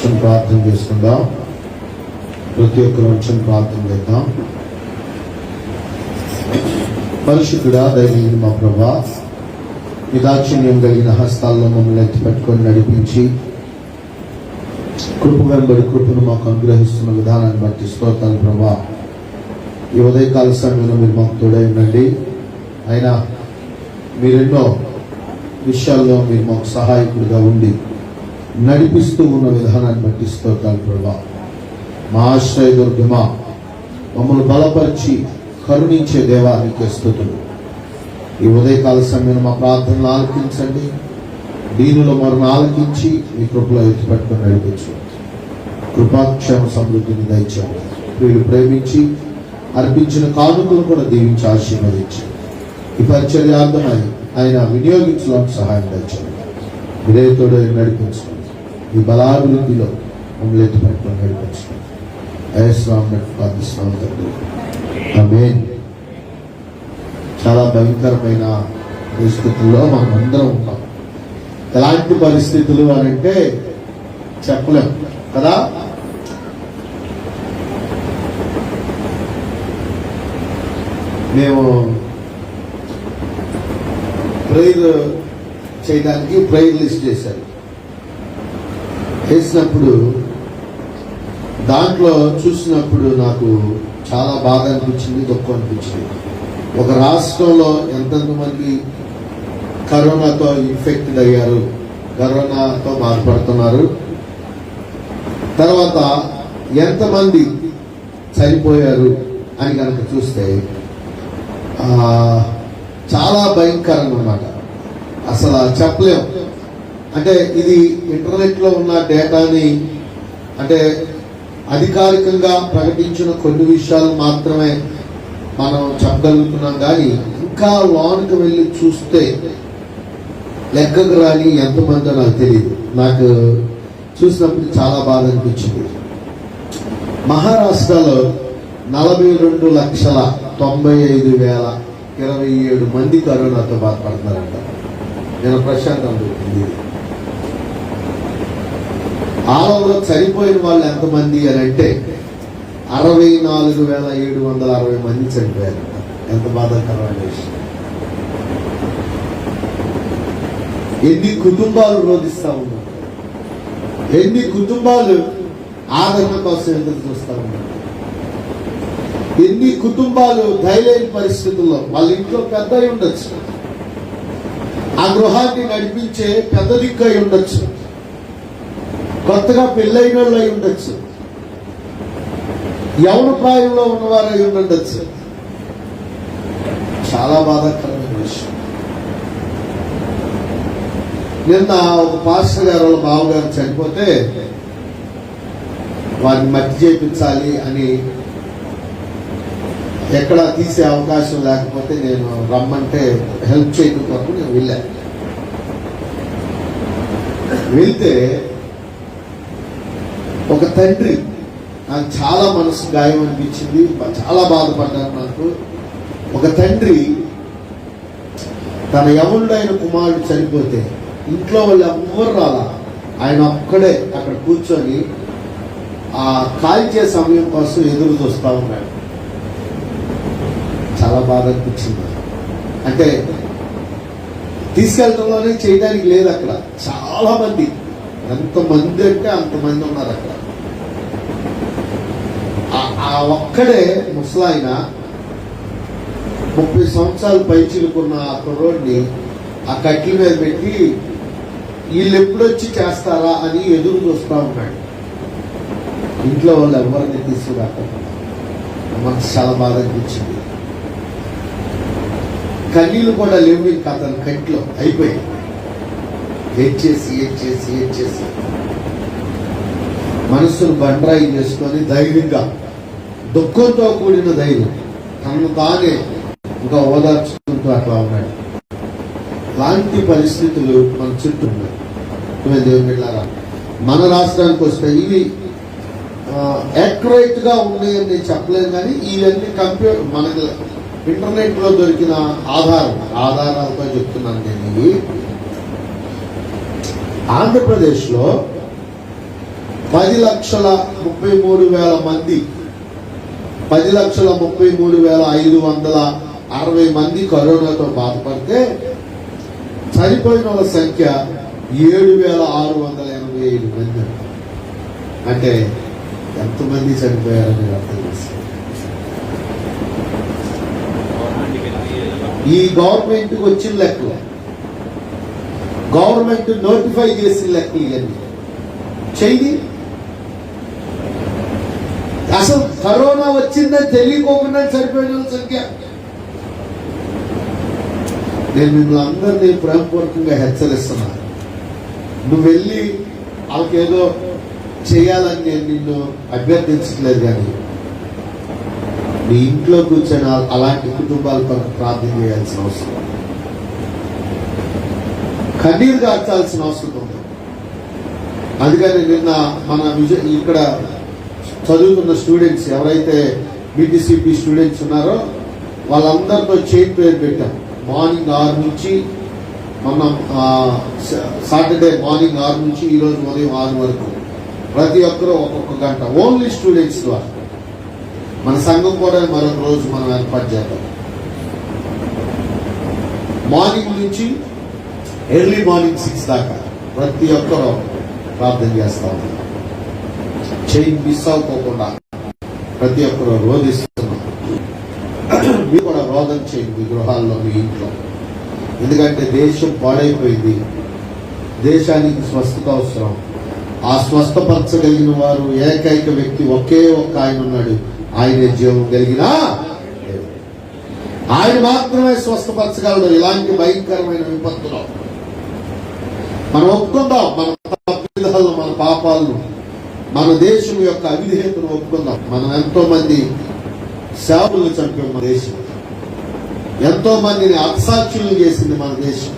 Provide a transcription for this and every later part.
నిమిషం ప్రార్థన చేసుకుందాం. ప్రతి ఒక్క నిమిషం ప్రార్థన చేద్దాం. పరిశుద్ధుడా, దయచేసి మా ప్రభా, ఈ దాక్షిణ్యం కలిగిన హస్తాల్లో మమ్మల్ని ఎత్తి పెట్టుకొని నడిపించి కృప వెంబడి కృపను మాకు అనుగ్రహిస్తున్న విధానాన్ని బట్టి స్తోత్రాలు ప్రభా. ఈ ఉదయకాల సమయంలో మీరు మాకు తోడై ఉండండి. అయినా మీరెన్నో విషయాల్లో మీరు మాకు సహాయకుడిగా ఉండి నడిపిస్తూ ఉన్న విధానాన్ని బట్టి స్తోత్రాలు ప్రభా. మా ఆశ్రయదుర్గమా, మమ్మల్ని బలపరిచి కరుణించే దేవానికి స్తుతులు. ఈ ఉదయకాల సమయంలో మా ప్రార్థనలు ఆలకించండి. దీనిలో మరణ ఆలకించి మీ కృపలో ఎత్తిపెట్టుకుని నడిపించు. కృపాక్షేమ సమృద్ధిని దయచేయండి. వీళ్ళు ప్రేమించి అర్పించిన కానుకలు కూడా దీవించి ఆశీర్వదించి ఈ పరిచర్యార్థమై ఆయన వినియోగించడానికి సహాయం దయచేయండి. విధేయతోడు నడిపించండి. ఈ బలాభివృద్ధిలో మమ్మల్ని ఎత్తిపెట్టుకుని నడిపించండి. యేసునామమున ప్రార్థిస్తున్నాము తండ్రి, ఆమేన్. చాలా భయంకరమైన పరిస్థితుల్లో మనం అందరం ఉంటాం. ఎలాంటి పరిస్థితులు అని అంటే చెప్పలేం కదా. మేము ప్రేయర్ చేయడానికి ప్రేయర్ లిస్ట్ వేసినప్పుడు దాంట్లో చూసినప్పుడు నాకు చాలా బాధ అనిపించింది, దుఃఖం అనిపించింది. ఒక రాష్ట్రంలో ఎంతమంది కరోనాతో ఇన్ఫెక్టెడ్ అయ్యారు, కరోనాతో బాధపడుతున్నారు, తర్వాత ఎంతమంది చనిపోయారు అని కనుక చూస్తే చాలా భయంకరంగా అన్నమాట. అసలు చెప్పలేం. అంటే ఇది ఇంటర్నెట్లో ఉన్న డేటాని, అంటే అధికారికంగా ప్రకటించిన కొన్ని విషయాలు మాత్రమే మనం చెప్పగలుగుతున్నాం. కానీ ఇంకా లోనికి వెళ్ళి చూస్తే లెక్కకు రాని ఎంతమందో నాకు తెలియదు. నాకు చూసినప్పుడు చాలా బాధ అనిపించింది. మహారాష్ట్రలో 42,95,027 మంది కరోనాతో బాధపడుతున్నారంట. నేను ప్రశాంతం దొరికింది. ఆలలో చనిపోయిన వాళ్ళు ఎంతమంది అని అంటే 64,760 మంది చనిపోయారు. ఎంత బాధాకరమైన విషయం. ఎన్ని కుటుంబాలు రోధిస్తా ఉన్నారు, ఎన్ని కుటుంబాలు ఆదరణ కోసం ఎదురు చూస్తా ఉన్నారు, ఎన్ని కుటుంబాలు ధైర్యలేని పరిస్థితుల్లో వాళ్ళ ఇంట్లో పెద్ద అయి ఉండొచ్చు, ఆ గృహాన్ని నడిపించే పెద్ద దిక్కు అయి ఉండొచ్చు, కొత్తగా పెళ్ళైన వాళ్ళు అయి ఉండొచ్చు, యవన ప్రాయంలో ఉన్నవారు అయి ఉండొచ్చు. చాలా బాధాకరమైన విషయం. నిన్న ఒక పాస్టర్ గారు వాళ్ళ బావగారు చనిపోతే వారిని మట్టి చేయించాలి అని ఎక్కడ తీసే అవకాశం లేకపోతే నేను రమ్మంటే హెల్ప్ చేయడం కొరకు నేను వెళ్తే ఒక తండ్రి, నాకు చాలా మనసు గాయం అనిపించింది, చాలా బాధపడ్డాను. నాకు ఒక తండ్రి తన యవనుడైన కుమారుడు చనిపోతే ఇంట్లో వాళ్ళు ఎవ్వరు రాలా, ఆయన ఒక్కడే అక్కడ కూర్చొని ఆ కాల్చే సమయం కోసం ఎదురు చూస్తూ ఉన్నాడు. చాలా బాధ అనిపించింది. అంటే తీసుకెళ్ళడంలోనే చేయడానికి లేదు. అక్కడ చాలా మంది, ఎంతమంది అంటే అంతమంది ఉన్నారు అక్కడ. ఆ ఒక్కడే ముసలాయన 30 సంవత్సరాలు పైచిలుకున్న ఆ కుర్రోడిని ఆ కట్ల మీద పెట్టి వీళ్ళు ఎప్పుడొచ్చి చేస్తారా అని ఎదురు చూస్తూ ఉన్నాడు. ఇంట్లో వాళ్ళు ఎవరిని తీసుకురాకుండా మనకు చాలా బాధ అనిపించింది. కన్నీళ్ళు కూడా లేవు ఇంకా అతని కంట్లో, అయిపోయాయి. ఏడ్చేసి మనస్సును బండరాయి చేసుకొని ధైర్యంగా, దుఃఖంతో కూడిన ధైర్యం, తనను తానే ఇంకా ఓదార్చుకుంటూ అట్లా ఉన్నాడు. లాంటి పరిస్థితులు మన చుట్టూ ఉన్నాయి. దేవుని బిడ్డలారా, మన రాష్ట్రానికి వస్తే ఇవి యాక్యురేట్ గా ఉన్నాయని నేను చెప్పలేను. కానీ ఇవన్నీ మనకి ఇంటర్నెట్ లో దొరికిన ఆధారాలతో చెప్తున్నాను నేను. ఇవి ఆంధ్రప్రదేశ్ లో 10,33,000 మంది, 10,33,560 మంది కరోనాతో బాధపడితే చనిపోయిన వాళ్ళ సంఖ్య 7,685 మంది. అంటే ఎంతమంది చనిపోయారని అర్థం చేస్తారు. ఈ గవర్నమెంట్కి వచ్చిన లెక్కలు, గవర్నమెంట్ నోటిఫై చేసిన లెక్కలు ఇవన్నీ చెయ్యి. అసలు కరోనా వచ్చిందని తెలియకోకుండా చనిపోయిన వాళ్ళ సంఖ్య. నేను మిమ్మల్ని అందరినీ ప్రేమపూర్వకంగా హెచ్చరిస్తున్నాను. నువ్వు వెళ్ళి వాళ్ళకేదో చేయాలని నేను నిన్ను అభ్యర్థించట్లేదు, కానీ నీ ఇంట్లో కూర్చొని అలాంటి కుటుంబాల కొరకు ప్రార్థన చేయాల్సిన అవసరం, కన్నీరు కార్చాల్సిన అవసరం ఉంది. అందుకని నిన్న మన ఇక్కడ చదువుతున్న స్టూడెంట్స్ ఎవరైతే BTCP స్టూడెంట్స్ ఉన్నారో వాళ్ళందరితో చైన్ పేరు పెట్టాం. మార్నింగ్ 6 నుంచి మొన్న సాటర్డే మార్నింగ్ 6 నుంచి ఈరోజు ఉదయం 6 వరకు ప్రతి ఒక్కరూ ఒక్కొక్క గంట ఓన్లీ స్టూడెంట్స్ ద్వారా. మన సంఘం కూడా మరొక రోజు మనం ఏర్పాటు చేద్దాం. మార్నింగ్ నుంచి ఎర్లీ మార్నింగ్ 6 దాకా ప్రతి ఒక్కరూ ప్రార్థన చేస్తా ఉన్నాం. చైన్ మిస్ అవ్వకోకుండా ప్రతి ఒక్కరూ రోధిస్తున్నాం. మీరు కూడా రోధన చేయండి మీ గృహాల్లో, మీ ఇంట్లో. ఎందుకంటే దేశం పాడైపోయింది, దేశానికి స్వస్థత అవసరం. ఆ స్వస్థపరచగలిగిన వారు ఏకైక వ్యక్తి ఒకే ఒక్క ఆయన ఉన్నాడు. ఆయనే జీవం కలిగిన ఆయన మాత్రమే స్వస్థపరచగలడు. ఇలాంటి భయంకరమైన విపత్తులో మనం ఒప్పుకుందాం మన తప్పిదాలను, మన పాపాలను, మన దేశం యొక్క అవిధేయతను ఒప్పుకుందాం. మనం ఎంతో మంది సేవకులను చంపాం. మన దేశం ఎంతో మందిని అసాక్షులు చేసింది. మన దేశం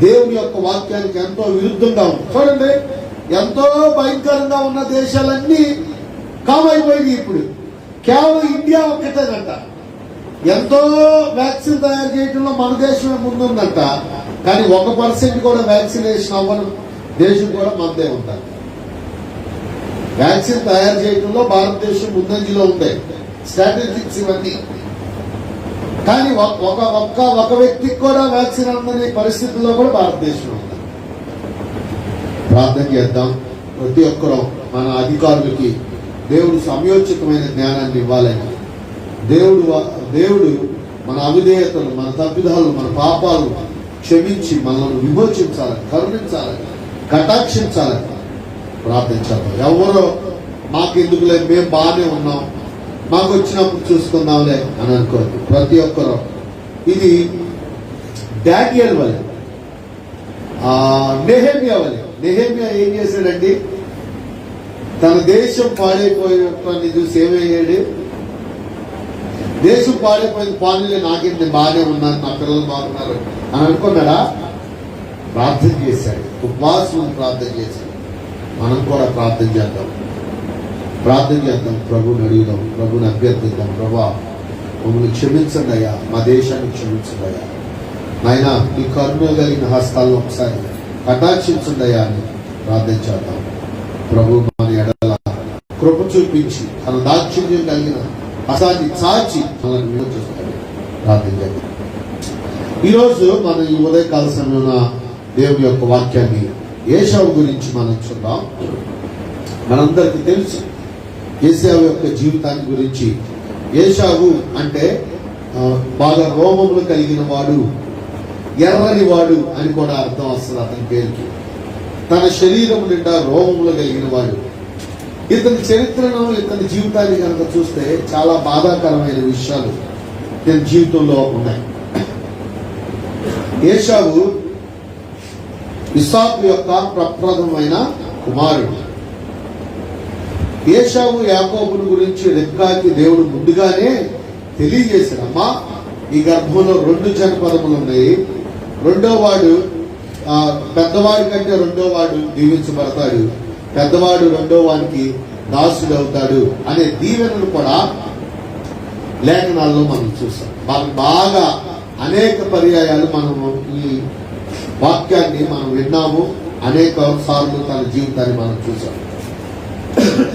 దేవుని యొక్క వాక్యానికి ఎంతో విరుద్ధంగా ఉంది. చూడండి, ఎంతో భయంకరంగా ఉన్న దేశాలన్నీ కామైపోయింది. ఇప్పుడు కేవలం ఇండియా ఒక్కటేనంట. ఎంతో వ్యాక్సిన్ తయారు చేయడంలో మన దేశమే ముందుందంట. కానీ 1% కూడా వ్యాక్సినేషన్ అవ్వని దేశం కూడా మనదే ఉంటారు. వ్యాక్సిన్ తయారు చేయడంలో భారతదేశం ముందంజలో ఉంది, స్ట్రాటజిక్స్ ఇవన్నీ. కానీ ఒక వ్యక్తికి కూడా వ్యాక్సిన్ అందని పరిస్థితుల్లో కూడా భారతదేశం ఉంది. ప్రార్థన చేద్దాం. ప్రతి ఒక్కరూ మన అధికారులకి దేవుడు సమయోచితమైన జ్ఞానాన్ని ఇవ్వాలని, దేవుడు మన అవిధేయతలు, మన తప్పిదాలు, మన పాపాలు క్షమించి మనల్ని విమోచించాలని, కరుణించాలని, కటాక్షించాలని ప్రార్థించాలి. ఎవరో మాకెందుకులే, మేము బాగానే ఉన్నాం, మాకు వచ్చినప్పుడు చూసుకుందాంలే అని అనుకోండి. ప్రతి ఒక్కరూ ఇది డానియేల్ వలె, నెహెమ్యా వలె. నెహెమ్యా ఏం చేశాడండి? తన దేశం పాడైపోయినట్టు చూసి ఏమయ్యాడు? దేశం పాడైపోయింది, పాలనలే, నాకేంటి బాగానే ఉన్నాను, నా పిల్లలు బాగున్నారు అని అనుకున్నాడా? ప్రార్థన చేశాడు, ఉపవాసం ప్రార్థన చేశాడు. మనం కూడా ప్రార్థన చేద్దాం. ప్రభుని అడుగుదాం, ప్రభుని అభ్యర్థిద్దాం. ప్రభా, మమ్మల్ని క్షమించండి అయ్యా, మా దేశాన్ని క్షమించండి అయ్యా, నాయన నీ కరుణ కలిగిన హస్తాలను ఒకసారి కటాక్షించండి అయ్యా అని ప్రార్థించేద్దాం. ప్రభు మన ఎడల కృప చూపించి తన దాక్షిణ్యం కలిగిన హస్తాన్ని చాచి మనల్ని విమోచిస్తాడు. ప్రార్థించేద్దాం. ఈరోజు మన ఈ ఉదయకాల సమయంలో దేవుని యొక్క వాక్యాన్ని ఏశావు గురించి మనం చూద్దాం. మనందరికీ తెలుసు ఏశావు యొక్క జీవితాన్ని గురించి. ఏశావు అంటే బాగా రోమములు కలిగిన వాడు, ఎర్రని వాడు అని కూడా అర్థం వస్తుంది అతని పేరుకి. తన శరీరం నిండా రోమములు కలిగిన వాడు. ఇతని చరిత్రను, ఇతని జీవితాన్ని కనుక చూస్తే చాలా బాధాకరమైన విషయాలు ఇతని జీవితంలో ఉన్నాయి. ఏశావు ఇస్సాకు యొక్క ప్రప్రథమైన కుమారుడు. ఏశావు యాకోబును గురించి రెబ్కాకి దేవుడు ముందుగానే తెలియజేశాడు. అమ్మా, ఈ గర్భంలో 2 జనపదములు ఉన్నాయి, పెద్దవాడి కంటే రెండో వాడు దీవించబడతాడు, పెద్దవాడు రెండో వాడికి దాసుడు అవుతాడు అనే దీవెనలు కూడా లేఖనాల్లో మనం చూస్తాం. బాగా అనేక పర్యాయాలు మనము ఈ వాక్యాన్ని మనం విన్నాము, అనేక సార్లు తన జీవితాన్ని మనం చూసాం.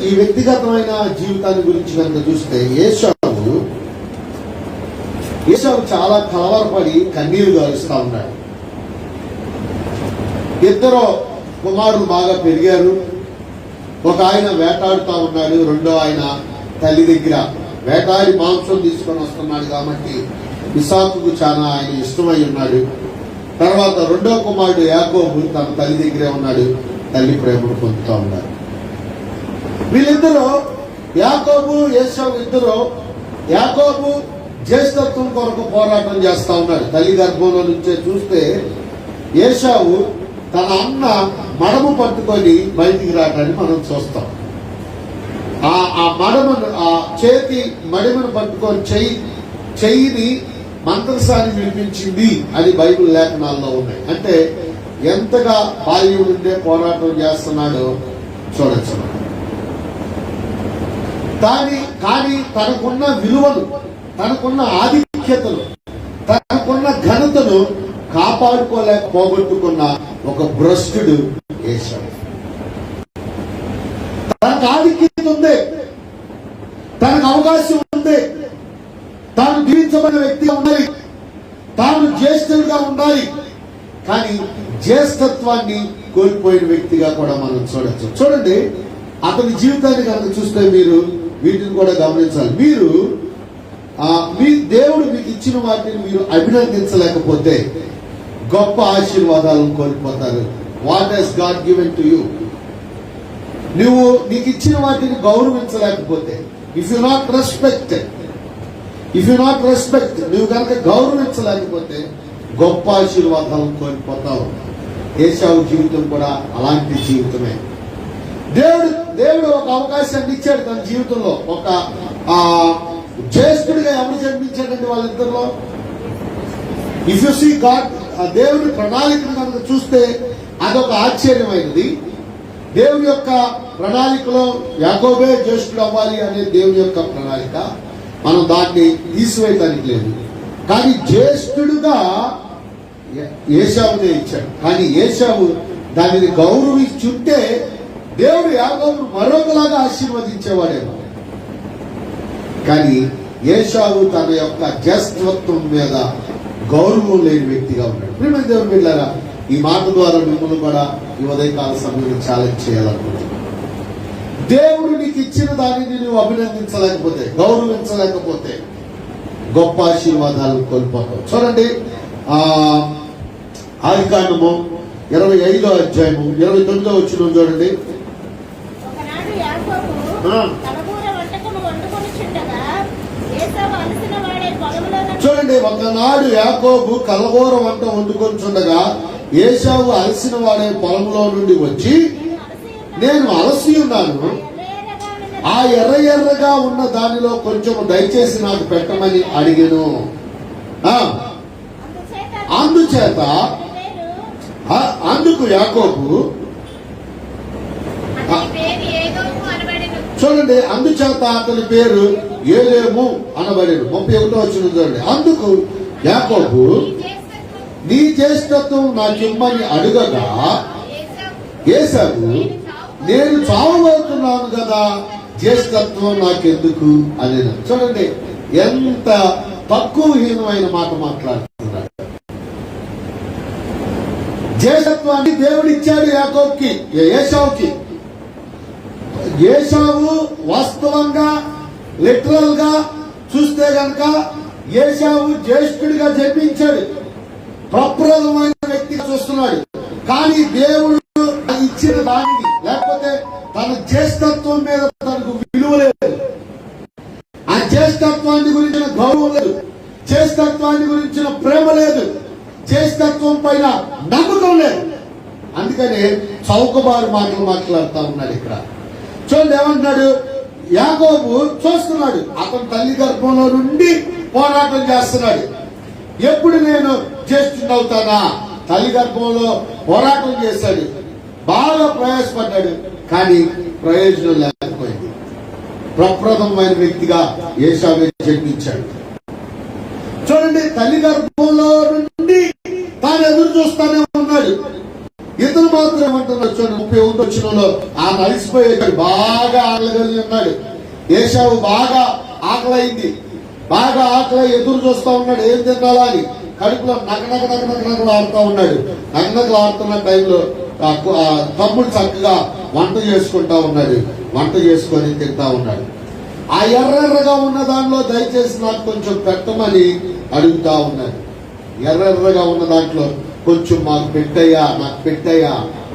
ఈ వ్యక్తిగతమైన జీవితాన్ని గురించి కనుక చూస్తే ఏశావు చాలా కలవరపడి కన్నీరు గారుస్తా ఉన్నాడు. ఇద్దరు కుమారులు బాగా పెరిగారు. ఒక ఆయన వేటాడుతా ఉన్నాడు, రెండో ఆయన తల్లి దగ్గర వేటాడి మాంసం తీసుకొని వస్తున్నాడు కాబట్టి ఇసాకుకు చాలా ఆయన ఇష్టమై ఉన్నాడు. తర్వాత రెండో కుమారుడు యాకోబు తన తల్లి దగ్గరే ఉన్నాడు, తల్లి ప్రేమను పొందుతూ ఉన్నాడు. వీళ్ళిద్దరూ యాకోబు ఏశావు ఇద్దరు యాకోబు జ్యేష్ఠత్వం కొరకు పోరాటం చేస్తా ఉన్నాడు. తల్లి గర్భంలో నుంచే చూస్తే ఏశావు తన అన్న మడము పట్టుకొని బయటికి రావటాన్ని మనం చూస్తాం. ఆ మడమను ఆ చేతి మడిమను పట్టుకొని చెయ్యిని మంత్రసాని వినిపించింది అని బైబిల్ లేఖనాల్లో ఉన్నాయి. అంటే ఎంతగా బాల్యం నుండే పోరాటం చేస్తున్నాడో చూడొచ్చు. కానీ తనకున్న విలువను, తనకున్న ఆధిక్యతను, తనకున్న ఘనతను కాపాడుకోలేక పోగొట్టుకున్న ఒక భ్రష్టుడు ఏశావు. తనకు ఆధిక్యత ఉంది, తనకు అవకాశం ఉంది, తాను దీవించబడిన వ్యక్తిగా ఉండాలి, తాను జ్యేష్ఠుడిగా ఉండాలి. కానీ జ్యేష్ఠత్వాన్ని కోల్పోయిన వ్యక్తిగా కూడా మనం చూడొచ్చు. చూడండి, అతని జీవితాన్ని కనుక చూస్తే మీరు వీటిని కూడా గమనించాలి. మీరు మీ దేవుడు మీకు ఇచ్చిన వాటిని మీరు అభినందించలేకపోతే గొప్ప ఆశీర్వాదాలను కోల్పోతారు. What has God given to you. నువ్వు నీకు ఇచ్చిన వాటిని గౌరవించలేకపోతే, ఇఫ్ యు నాట్ రెస్పెక్ట్ నువ్వు కనుక గౌరవించలేకపోతే గొప్ప ఆశీర్వాదాలను కోల్పోతావు. ఏశావు జీవితం కూడా అలాంటి జీవితమే. దేవుడు ఒక అవకాశాన్ని ఇచ్చాడు తన జీవితంలో. ఒక జ్యేష్ఠుడిగా ఎవరు జన్మించాడండి వాళ్ళిద్దరిలో? ఇఫ్ యు సీ గాడ్, దేవుడి ప్రణాళికను కనుక చూస్తే అదొక ఆశ్చర్యమైనది. దేవుని యొక్క ప్రణాళికలో యాకోబే జ్యేష్ఠుడు అవ్వాలి అనే దేవుని యొక్క ప్రణాళిక. మనం దాన్ని తీసివేయటానికి లేదు. కానీ జ్యేష్ఠుడుగా ఏశావునే ఇచ్చాడు. కానీ ఏశావు దానిని గౌరవించుంటే దేవుడు యాకోబును మరొకలాగా ఆశీర్వదించేవాడేమో. కానీ ఏశావు తన యొక్క జ్యేష్ఠత్వం మీద గౌరవం లేని వ్యక్తిగా ఉన్నాడు. ప్రియమైన దేవుని బిడ్డలారా, ఈ మాట ద్వారా మిమ్మల్ని కూడా ఈ ఉదయకాల సమయంలో ఛాలెంజ్ చేయాలనుకుంటున్నాను. దేవుడు నీకు ఇచ్చిన దానిని నువ్వు అభినందించలేకపోతే, గౌరవించలేకపోతే గొప్ప ఆశీర్వాదాలను కోల్పోతావు. చూడండి, ఆదికాండము 25వ అధ్యాయము 29వ వచనం చూడండి. చూడండి, ఒకనాడు యాకోబు కలగూర వంట వండుకొనిచుండగా ఏశావు అలసిన వాడే పొలంలో నుండి వచ్చి, నేను అలసి ఉన్నాను, ఆ ఎర్రగా ఉన్న దానిలో కొంచెం దయచేసి నాకు పెట్టమని అడిగాను. అందుచేత అందుకు యాకోబు, చూడండి, అందుచేత అతని పేరు ఏలేము అనబడేది. 31వ వచనం చూడండి. అందుకు యాకోబు, నీ జ్యేష్ఠత్వం నాకిమ్మని అడుగగా ఏశావు, నేను చావబోతున్నాను కదా, జ్యేష్ఠత్వం నాకెందుకు అని. చూడండి, ఎంత తక్కువహీనమైన మాట మాట్లాడుతున్నాడు. జ్యేష్ఠత్వాన్ని దేవుడు ఇచ్చాడు యాకోబుకి, ఏశావుకి. ఏశావు వాస్తవంగా లిటరల్ గా చూస్తే గనక ఏశావు జ్యేష్ఠుడిగా జన్మించాడు, ప్రప్రదమైన వ్యక్తిగా చూస్తున్నాడు. కానీ దేవుడు ఇచ్చిన దానిని, లేకపోతే తన జ్యేష్ఠత్వం మీద తనకు విలువ లేదు, ఆ జ్యేష్ఠత్వాన్ని గురించిన గౌరవం లేదు, జ్యేష్ఠత్వాన్ని గురించిన ప్రేమ లేదు, జ్యేష్ఠత్వం పైన నమ్మకం లేదు. అందుకని చౌకబారు మాటలు మాట్లాడుతా ఉన్నాడు. ఇక్కడ చూడండి ఏమంటున్నాడు, యాకోబు చూస్తున్నాడు, అతని తల్లి గర్భంలో నుండి పోరాటం చేస్తున్నాడు. ఎప్పుడు నేను జ్యేష్ఠుడు అవుతానా? తల్లి గర్భంలో పోరాటం చేశాడు, బాగా ప్రయాసపడ్డాడు, కానీ ప్రయోజనం లేకపోయింది. ప్రప్రథమైన వ్యక్తిగా ఏశావు జన్మించాడు. చూడండి, తల్లి గర్భంలో నుండి తాను ఎదురు చూస్తానే ఉన్నాడు. ఇతను మాత్రం ఏమంటున్నాడు చూడండి 31 వచనంలో, ఆ నలిసిపోయాడు, బాగా ఆకలి ఉన్నాడు. ఏశావు బాగా ఆకలైంది, బాగా ఆకలి ఎదురు చూస్తా ఉన్నాడు ఏం తినాలా అని. కడుపులో నగనగలు ఆడుతూ ఉన్నాడు. నగనగలు ఆడుతున్న టైంలో తమ్ముడు చక్కగా వంట చేసుకుంటా ఉన్నాడు. వంట చేసుకొని తింటా ఉన్నాడు. ఆ ఎర్రగా ఉన్న దాంట్లో దయచేసి నాకు కొంచెం పెట్టమని అడుగుతా ఉన్నాడు. ఎర్రగా ఉన్న దాంట్లో కొంచెం నాకు పెట్టయ్యా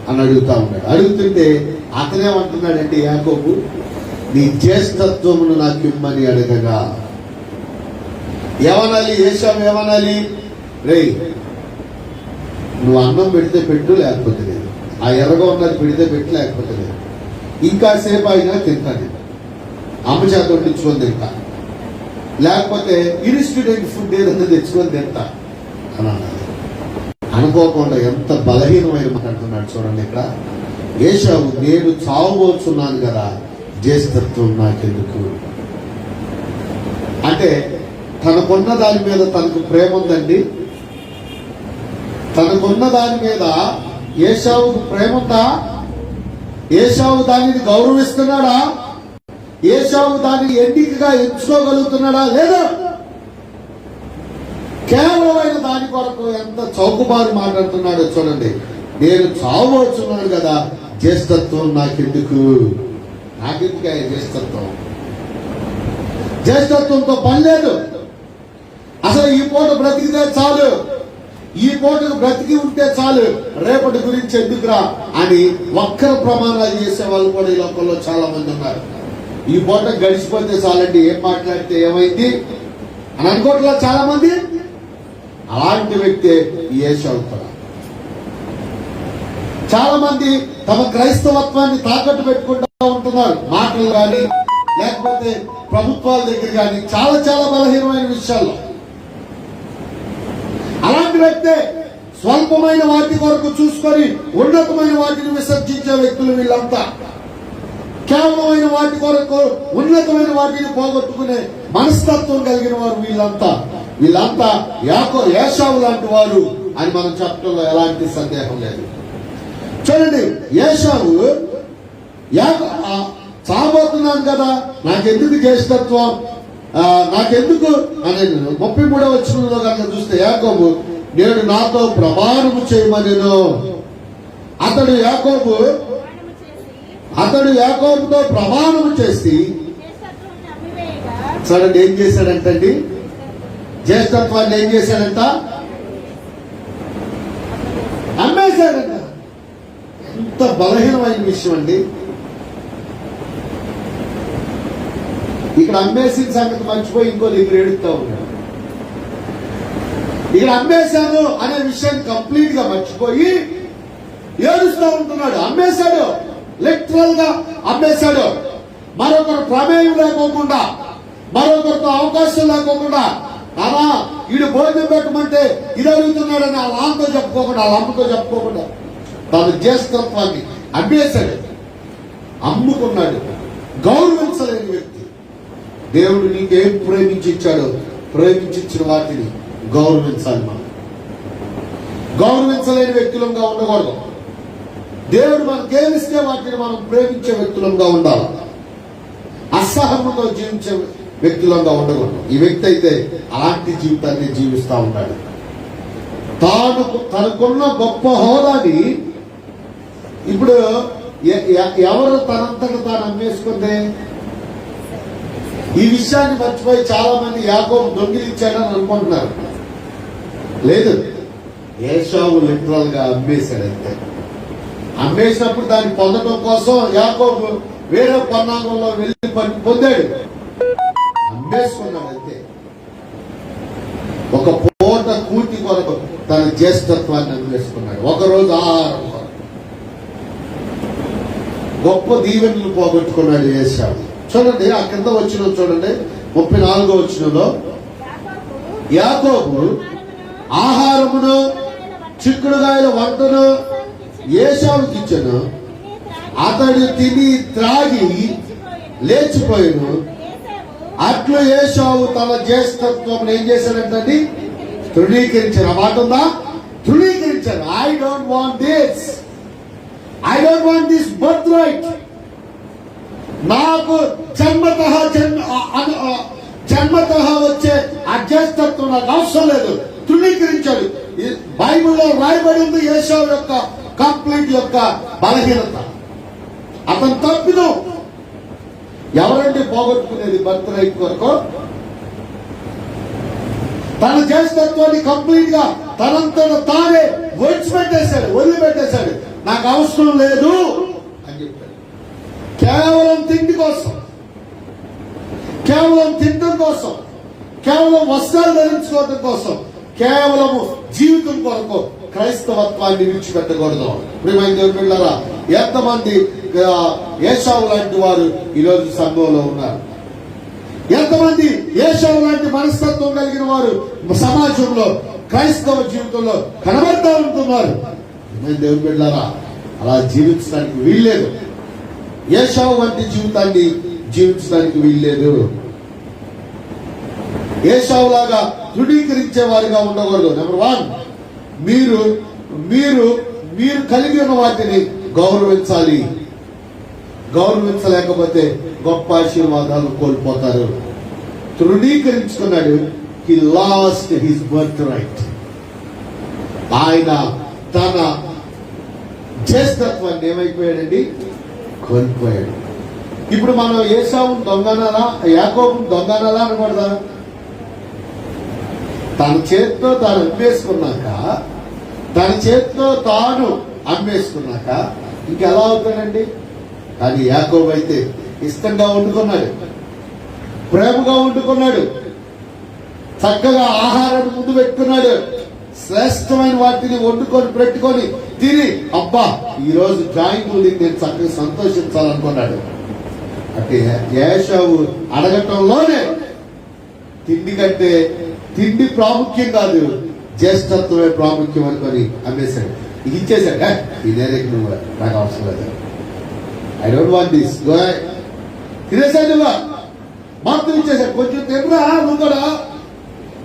అని అడుగుతా ఉన్నాడు. అడుగుతుంటే అతనేమంటున్నాడంటే, యాకోబు నీ జ్యేష్ఠత్వమును నాకు ఇమ్మని అడగగా. ఏమనాలి ఏశావు, ఏమనాలి? రే, నువ్వు అన్నం పెడితే పెట్టు, లేకపోతే లేదు. ఆ ఎర్రగా ఉన్నది పెడితే పెట్టు, లేకపోతే లేదు. ఇంకా సేపు అయినా తింటాను, అమ్మ చేత వండించుకొని తింటా, లేకపోతే ఇన్స్టిట్యూట్ ఫుడ్ ఏదైనా తెచ్చుకొని తింటా అని అన్నది. అనుకోకుండా ఎంత బలహీనమైన మాట్లాడుతున్నాడు చూడండి ఇక్కడ. ఏశావు, నేను చావబోతున్నాను కదా, జ్యేష్ఠత్వం నాకెందుకు అంటే, తనకున్న దాని మీద తనకు ప్రేమ ఉందండి. తనకున్న దాని మీద ఏశావుకు ప్రేమ ఉందా? ఏశావు దానిని గౌరవిస్తున్నాడా? ఏశావు దానిని ఎన్నికగా ఎంచుకోగలుగుతున్నాడా? లేదా? కేవలమైన దాని కొరకు ఎంత చౌకబారు మాట్లాడుతున్నాడో చూడండి. నేను చావబోతున్నాను కదా, జ్యేష్ఠత్వం నాకెందుకు జ్యేష్ఠత్వం? జ్యేష్ఠత్వంతో పని లేదు. అసలు ఈ పూట బ్రతికితే చాలు, ఈ పూటకు బ్రతికి ఉంటే చాలు, రేపటి గురించి ఎందుకురా అని వక్ర ప్రమాణాలు చేసే వాళ్ళు కూడా ఈ లోకంలో చాలా మంది ఉన్నారు. ఈ పూట గడిచిపోతే చాలండి, ఏం మాట్లాడితే ఏమైంది అని అనుకోవట్లేదు చాలా మంది. అలాంటి వ్యక్తి ఏశావు కూడా. చాలా మంది తమ క్రైస్తవత్వాన్ని తాకట్టు పెట్టుకుంటూ ఉంటున్నారు, మాటలు కానీ లేకపోతే ప్రభుత్వాల దగ్గర కానీ, చాలా చాలా బలహీనమైన విషయాల్లో. అలాంటి వ్యక్తే స్వల్పమైన వాటి కొరకు చూసుకొని ఉన్నతమైన వాటిని విసర్జించే వ్యక్తులు వీళ్ళంతా. కేవలమైన వాటి కొరకు ఉన్నతమైన వాటిని పోగొట్టుకునే మనస్తత్వం కలిగిన వారు వీళ్ళంతా ఏశావు లాంటి వారు అని మనం చెప్పడంలో ఎలాంటి సందేహం లేదు. చూడండి, ఏశావు చావబోతున్నాను కదా, నాకెందుకు జ్యేష్ఠత్వం, నాకెందుకు అని 33వ వచనంలో కనుక చూస్తే, యాకోబు నేడు నాతో ప్రమాణము చేయమనెను. అతడు యాకోబుతో ప్రమాణము చేసి చూడండి ఏం చేశాడంటండి, జ్యేష్ఠత్వాన్ని ఏం చేశాడంట, అమ్మేశాడంట. ఎంత బలహీనమైన విషయం అండి. ఇక్కడ అమ్మేసిన సంగతి మర్చిపోయి ఇంకో దగ్గర ఏడుస్తా ఉన్నాడు. ఇక్కడ అమ్మేశాను అనే విషయాన్ని కంప్లీట్ గా మర్చిపోయి ఏడుస్తూ ఉంటున్నాడు. అమ్మేశాడు, లిటరల్ గా అమ్మేశాడు. మరొకరు ప్రమేయం లేకోకుండా, మరొకరితో అవకాశం లేకోకుండా, నానా వీడు భోజనం పెట్టమంటే ఇది అడుగుతున్నాడని వాళ్ళ నాన్నతో చెప్పుకోకుండా, వాళ్ళ అమ్మతో చెప్పుకోకుండా తన జ్యేష్ఠత్వాన్ని అమ్మేశాడు, అమ్ముకున్నాడు. గౌరవించలేని వ్యక్తి. దేవుడు నీకేం ప్రేమించాడో ప్రేమించిన వాటిని గౌరవించాలి. మనం గౌరవించలేని వ్యక్తులంగా ఉండకూడదు. దేవుడు మనకేమిస్తే వాటిని మనం ప్రేమించే వ్యక్తులంగా ఉండాలి. అసహనంతో జీవించే వ్యక్తులంగా ఉండకూడదు. ఈ వ్యక్తి అయితే అలాంటి జీవితాన్ని జీవిస్తా ఉన్నాడు. తనకున్న గొప్ప హోదాని ఇప్పుడు ఎవరు తనంతట తాను అమ్మేసుకుందే? ఈ విషయాన్ని మర్చిపోయి చాలా మంది యాకోబు దొంగిలించాడని అనుకుంటున్నారు. లేదు, ఏశావు లిటరల్ గా అమ్మేశాడంతే. అమ్మేసినప్పుడు దాన్ని పొందడం కోసం యాకోబు వేరే పన్నాగంలో వెళ్ళి పొందాడు, అమ్మేసుకున్నాడు అంతే. ఒక పూట కూటి కొరకు తన జ్యేష్ఠత్వాన్ని అమ్మేసుకున్నాడు, ఒకరోజు ఆహారం కొరకు. గొప్ప దీవెనలు పోగొట్టుకున్నాడు ఏశావు. చూడండి ఆ కింద వచ్చిన చూడండి 34వ వచనంలో, యాకోబు ఆహారమును చిక్కుడుగాయల వంటను ఏశావుకి ఇచ్చెను. అతడు తిని త్రాగి లేచిపోయాను. అట్లు ఏశావు తన జ్యేష్ఠత్వం ఏం చేశాడంటే తృణీకరించారు. ఆ మాట ఉందా? తృణీకరించారు. I don't want this, I don't want this birthright. నాకు జన్మతః వచ్చే అజ్ఞాతత్వం నాకు అవసరం లేదు. తృణీకరించాడు. బైబిల్లో రాయబడింది ఏశావు యొక్క కంప్లీట్ యొక్క బలహీనత, అతను తప్పిదం. ఎవరండి పోగొట్టుకునేది బర్త్ రైట్ కొరకు? తన జ్యేష్ఠత్వాన్ని కంప్లీట్ గా తనంతట తానే వదిలిపెట్టేశాడు. నాకు అవసరం లేదు అని చెప్పాడు. కేవలం తిండి కోసం, కేవలం తినడం కోసం, కేవలం వస్త్రాలు ధరించుకోవడం కోసం, కేవలము జీవితం కొరకు క్రైస్తవత్వాన్ని విడిచిపెట్టకూడదు. ప్రియమైన దేవుని బిడ్డలారా, ఎంతమంది ఏశావు లాంటి వారు ఈరోజు సంఘంలో ఉన్నారు? ఎంతమంది ఏశావు లాంటి మనస్తత్వం కలిగిన వారు సమాజంలో క్రైస్తవ జీవితంలో కనబడతా ఉంటున్నారు? దేవుని బిడ్డలారా, అలా జీవించడానికి వీల్లేదు. ఏశావు వంటి జీవితాన్ని జీవించడానికి వీల్లేదు. ఏశావు లాగా తృణీకరించే వారిగా ఉండకూడదు. నెంబర్ 1, మీరు మీరు మీరు కలిగి ఉన్న వాటిని గౌరవించాలి. గౌరవించలేకపోతే గొప్ప ఆశీర్వాదాలు కోల్పోతారు. తృణీకరించుకున్నాడు. He lost his birthright. ఆయన తన జ్యేష్ఠత్వాన్ని ఏమైపోయాడండి? కోల్పోయాడు. ఇప్పుడు మనం ఏశావును దొంగనాలా, యాకోబును దొంగనాలా అనకూడదా? తన చేతితో తాను అమ్మేసుకున్నాక ఇంకెలా అవుతాడండి? కానీ యాకోబు అయితే ఇష్టంగా వండుకున్నాడు, ప్రేమగా వండుకున్నాడు, చక్కగా ఆహారాన్ని ముందు పెట్టుకున్నాడు, శ్రేష్టమైన వాటిని వండుకొని పెట్టుకొని తిని అబ్బా ఈరోజు జాయింట్ నేను చక్కగా సంతోషించాలనుకున్నాడు. అంటే ఏశావు అడగటంలోనే తిండి కంటే తిండి ప్రాముఖ్యం కాదు, జ్యేష్ఠత్వమే ప్రాముఖ్యం అనుకొని అమ్మేశాడు. ఇది ఇచ్చేశాడు. ఇదే నువ్వు నాకు అవసరం లేదు, ఐ డోంట్ వాంట్ దిస్, తినేసాడు. నువ్వు మొత్తం ఇచ్చేసాడు. కొంచెం తినరా నువ్వు కూడా,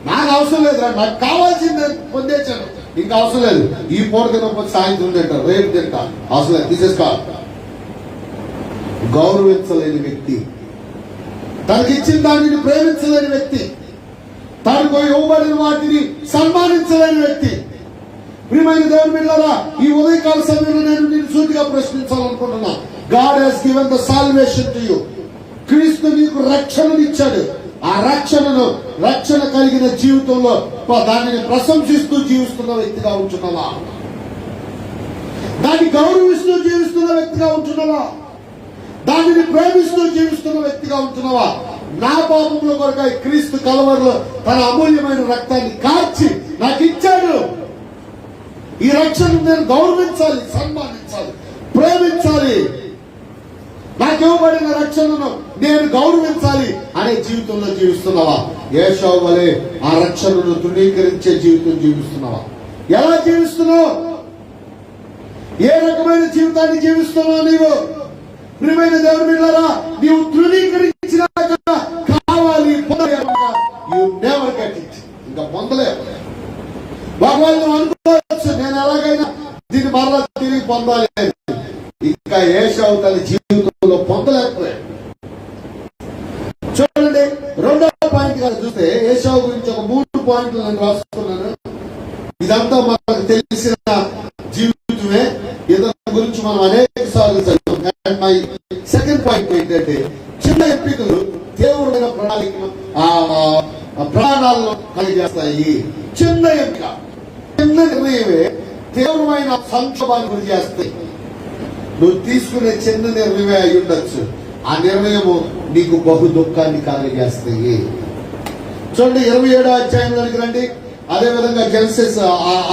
నాకు అవసరం లేదురా, నాకు కావాల్సింది పొందేశాను, ఇంకా అవసరం లేదు. ఈ పూట తినకపోతే సాయంత్రం తింటారు, రేపు తింటా, అవసరం లేదు, తీసేసుకో. గౌరవించలేని వ్యక్తి, తనకిచ్చిన దానిని ప్రేమించలేని వ్యక్తి, తనకు ఇవ్వబడిన వాటిని సన్మానించలేని వ్యక్తి. ప్రియమైన దేవుని బిడ్డలారా, ఈ ఉదయకాల సమయంలో నేను నిన్ను సూటిగా ప్రశ్నించాలనుకుంటున్నా. God has given the salvation to you. క్రీస్తు నీకు రక్షణనిచ్చాడు. ఆ రక్షణ కలిగిన జీవితంలో దానిని ప్రశంసిస్తూ జీవిస్తున్న వ్యక్తిగా ఉంటున్నావా? దాన్ని గౌరవిస్తూ జీవిస్తున్న వ్యక్తిగా ఉంటున్నావా? దానిని ప్రేమిస్తూ జీవిస్తున్న వ్యక్తిగా ఉంటున్నావా? నా పాపముల కొరకై క్రీస్తు కలవరిలో తన అమూల్యమైన రక్తాన్ని కార్చి నాకు ఇచ్చాడు. ఈ రక్షణను నేను గౌరవించాలి, సన్మానించాలి, ప్రేమించాలి. నాకు ఇవ్వబడిన రక్షణను నేను గౌరవించాలి అనే జీవితంలో జీవిస్తున్నావా? ఏశావు వలె ఆ రక్షణను తృణీకరించే జీవితం జీవిస్తున్నావా? ఎలా జీవిస్తున్నావు? ఏ రకమైన జీవితాన్ని జీవిస్తున్నావు నీవు? ప్రియమైన దేవుని బిడ్డలారా, నీవు తృణీకరించినాక కావాలి యు నెవర్ గెట్ ఇట్. ఇంకా పొందలేవు. భగవాన్ నువ్వు అనుకోవచ్చు, నేను ఎలాగైనా దీన్ని మరలా తిరిగి పొందాలి. ఇంకా ఏశావు తన జీవితంలో పొందలేకపోయాడు. చూడండి, రెండవ పాయింట్ గా చూస్తే ఏశావు గురించి ఒక 3 పాయింట్లు నేను రాసుకున్నాను. ఇదంతా మనకు తెలిసిన జీవితమే. ఇతని గురించి మనం అనేక సార్లు చదువుతాం. మై సెకండ్ పాయింట్ ఏంటంటే, చిన్న ఎంపికలు తీవ్రమైన ప్రాణాలను కలిగేస్తాయి. చిన్న ఎంపిక, చిన్న నిర్ణయమే తీవ్రమైన సంక్షోభాన్ని గురి చేస్తాయి. నువ్వు తీసుకునే చిన్న నిర్ణయమే అయి ఉండొచ్చు, ఆ నిర్ణయము నీకు బహు దుఃఖాన్ని కలిగేస్తాయి. చూడండి, 27వ అధ్యాయంలోనికి రండి. అదే విధంగా జెనసిస్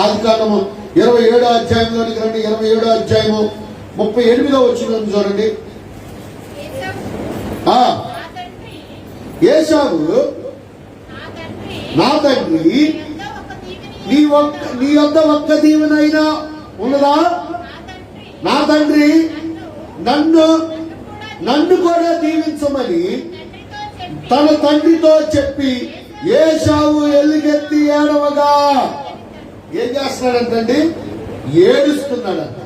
ఆదికాండము 27వ అధ్యాయంలోనికి రండి. 27వ అధ్యాయము 38వ వచనం చూడండి. ఏశావు, నా తండ్రి, నీ వద్ద ఒక్క దీవెనైనా ఉన్నదా? నా తండ్రి నన్ను కూడా దీవించమని తన తండ్రితో చెప్పి ఏశావు ఎలుగెత్తి ఏడవగా ఏం చేస్తున్నాడంటండి? ఏడుస్తున్నాడంట.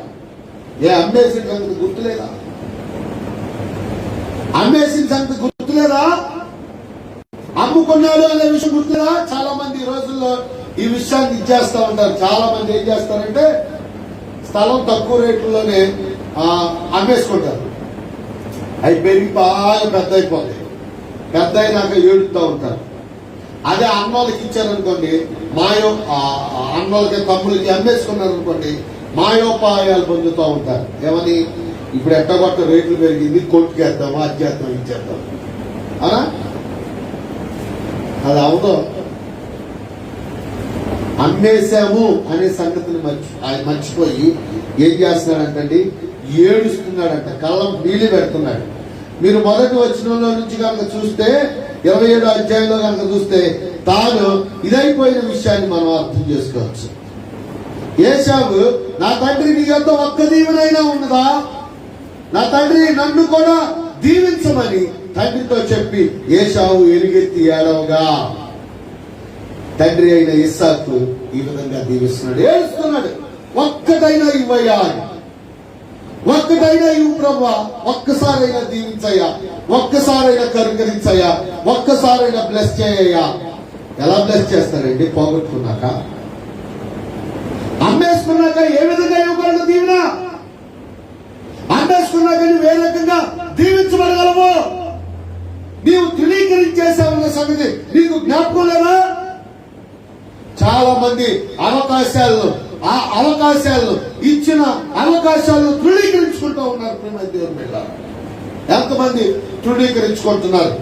అమ్మేసిన సంగతి గుర్తులేదా? అమ్మేసిన సంగతి గుర్తులేదా? అమ్ముకున్నాడు అనే విషయం గుర్తులేదా? చాలా మంది ఈ రోజుల్లో ఈ విషయాన్ని ఇచ్చేస్తా ఉంటారు. చాలా మంది ఏం చేస్తారంటే స్థలం తక్కువ రేట్లలోనే అమ్మేసుకుంటారు. అవి పెరిగి బాగా పెద్ద అయిపోతాయి. పెద్ద అయినాక ఏడుస్తూ ఉంటారు. అదే అన్నోళ్ళకి ఇచ్చారనుకోండి, అన్నోళ్ళకి తమ్ములకి అమ్మేసుకున్నారు అనుకోండి, మాయోపాయాలు పొందుతూ ఉంటారు. ఏమని, ఇప్పుడు ఎట్టగొట్ట రేట్లు పెరిగింది, కొట్టుకేద్దాము, అది చేద్దాం, ఇది చేద్దాం అనా? అది అవదో. అమ్మేశాము అనే సంగతిని మర్చిపోయి ఏం చేస్తున్నాడంటండి, ఏడుస్తున్నాడంట, కళ్ళం నీళ్ళు పెడుతున్నాడు. మీరు మొదటి వచనంలో నుంచి కనుక చూస్తే 27వ అధ్యాయంలో కనుక చూస్తే తాను ఇదైపోయిన విషయాన్ని మనం అర్థం చేసుకోవచ్చు. ఏశావు, నా తండ్రి నీ యొద్ద ఒక్క దీవెనైనా ఉన్నదా? నా తండ్రి నన్ను కూడా దీవించమని తండ్రితో చెప్పి ఏశావు ఎలుగెత్తి ఏడవగా తండ్రి అయిన ఇస్సాకు ఈ విధంగా దీవిస్తున్నాడు, ఏడుస్తున్నాడు. ఒక్కటైనా ఇవ్వయ్యా, ఒక్కటైనా ఇవ్వు ప్రభువా, ఒక్కసారైనా దీవించయ్యా, ఒక్కసారైనా కరుకరించయ్యా, ఒక్కసారైనా బ్లెస్ చేయయ్యా. ఎలా బ్లెస్ చేస్తారండి? పోగొట్టుకున్నాక, అమ్మేసుకున్నాక ఏ విధంగా ఇవ్వగలడు దీవెన? అమ్మేసుకున్నాక నువ్వు ఏ రకంగా దీవించబడగలవు? నీవు తృణీకరించేసావన్న సంగతి నీకు జ్ఞాపకం లేదా? చాలా మంది అవకాశాలను ఇచ్చిన అవకాశాలను తృణీకరించుకుంటూ ఉన్నారు. ప్రేమ దేవుని బిడ్డలారా, ఎంతమంది తృణీకరించుకుంటున్నారు?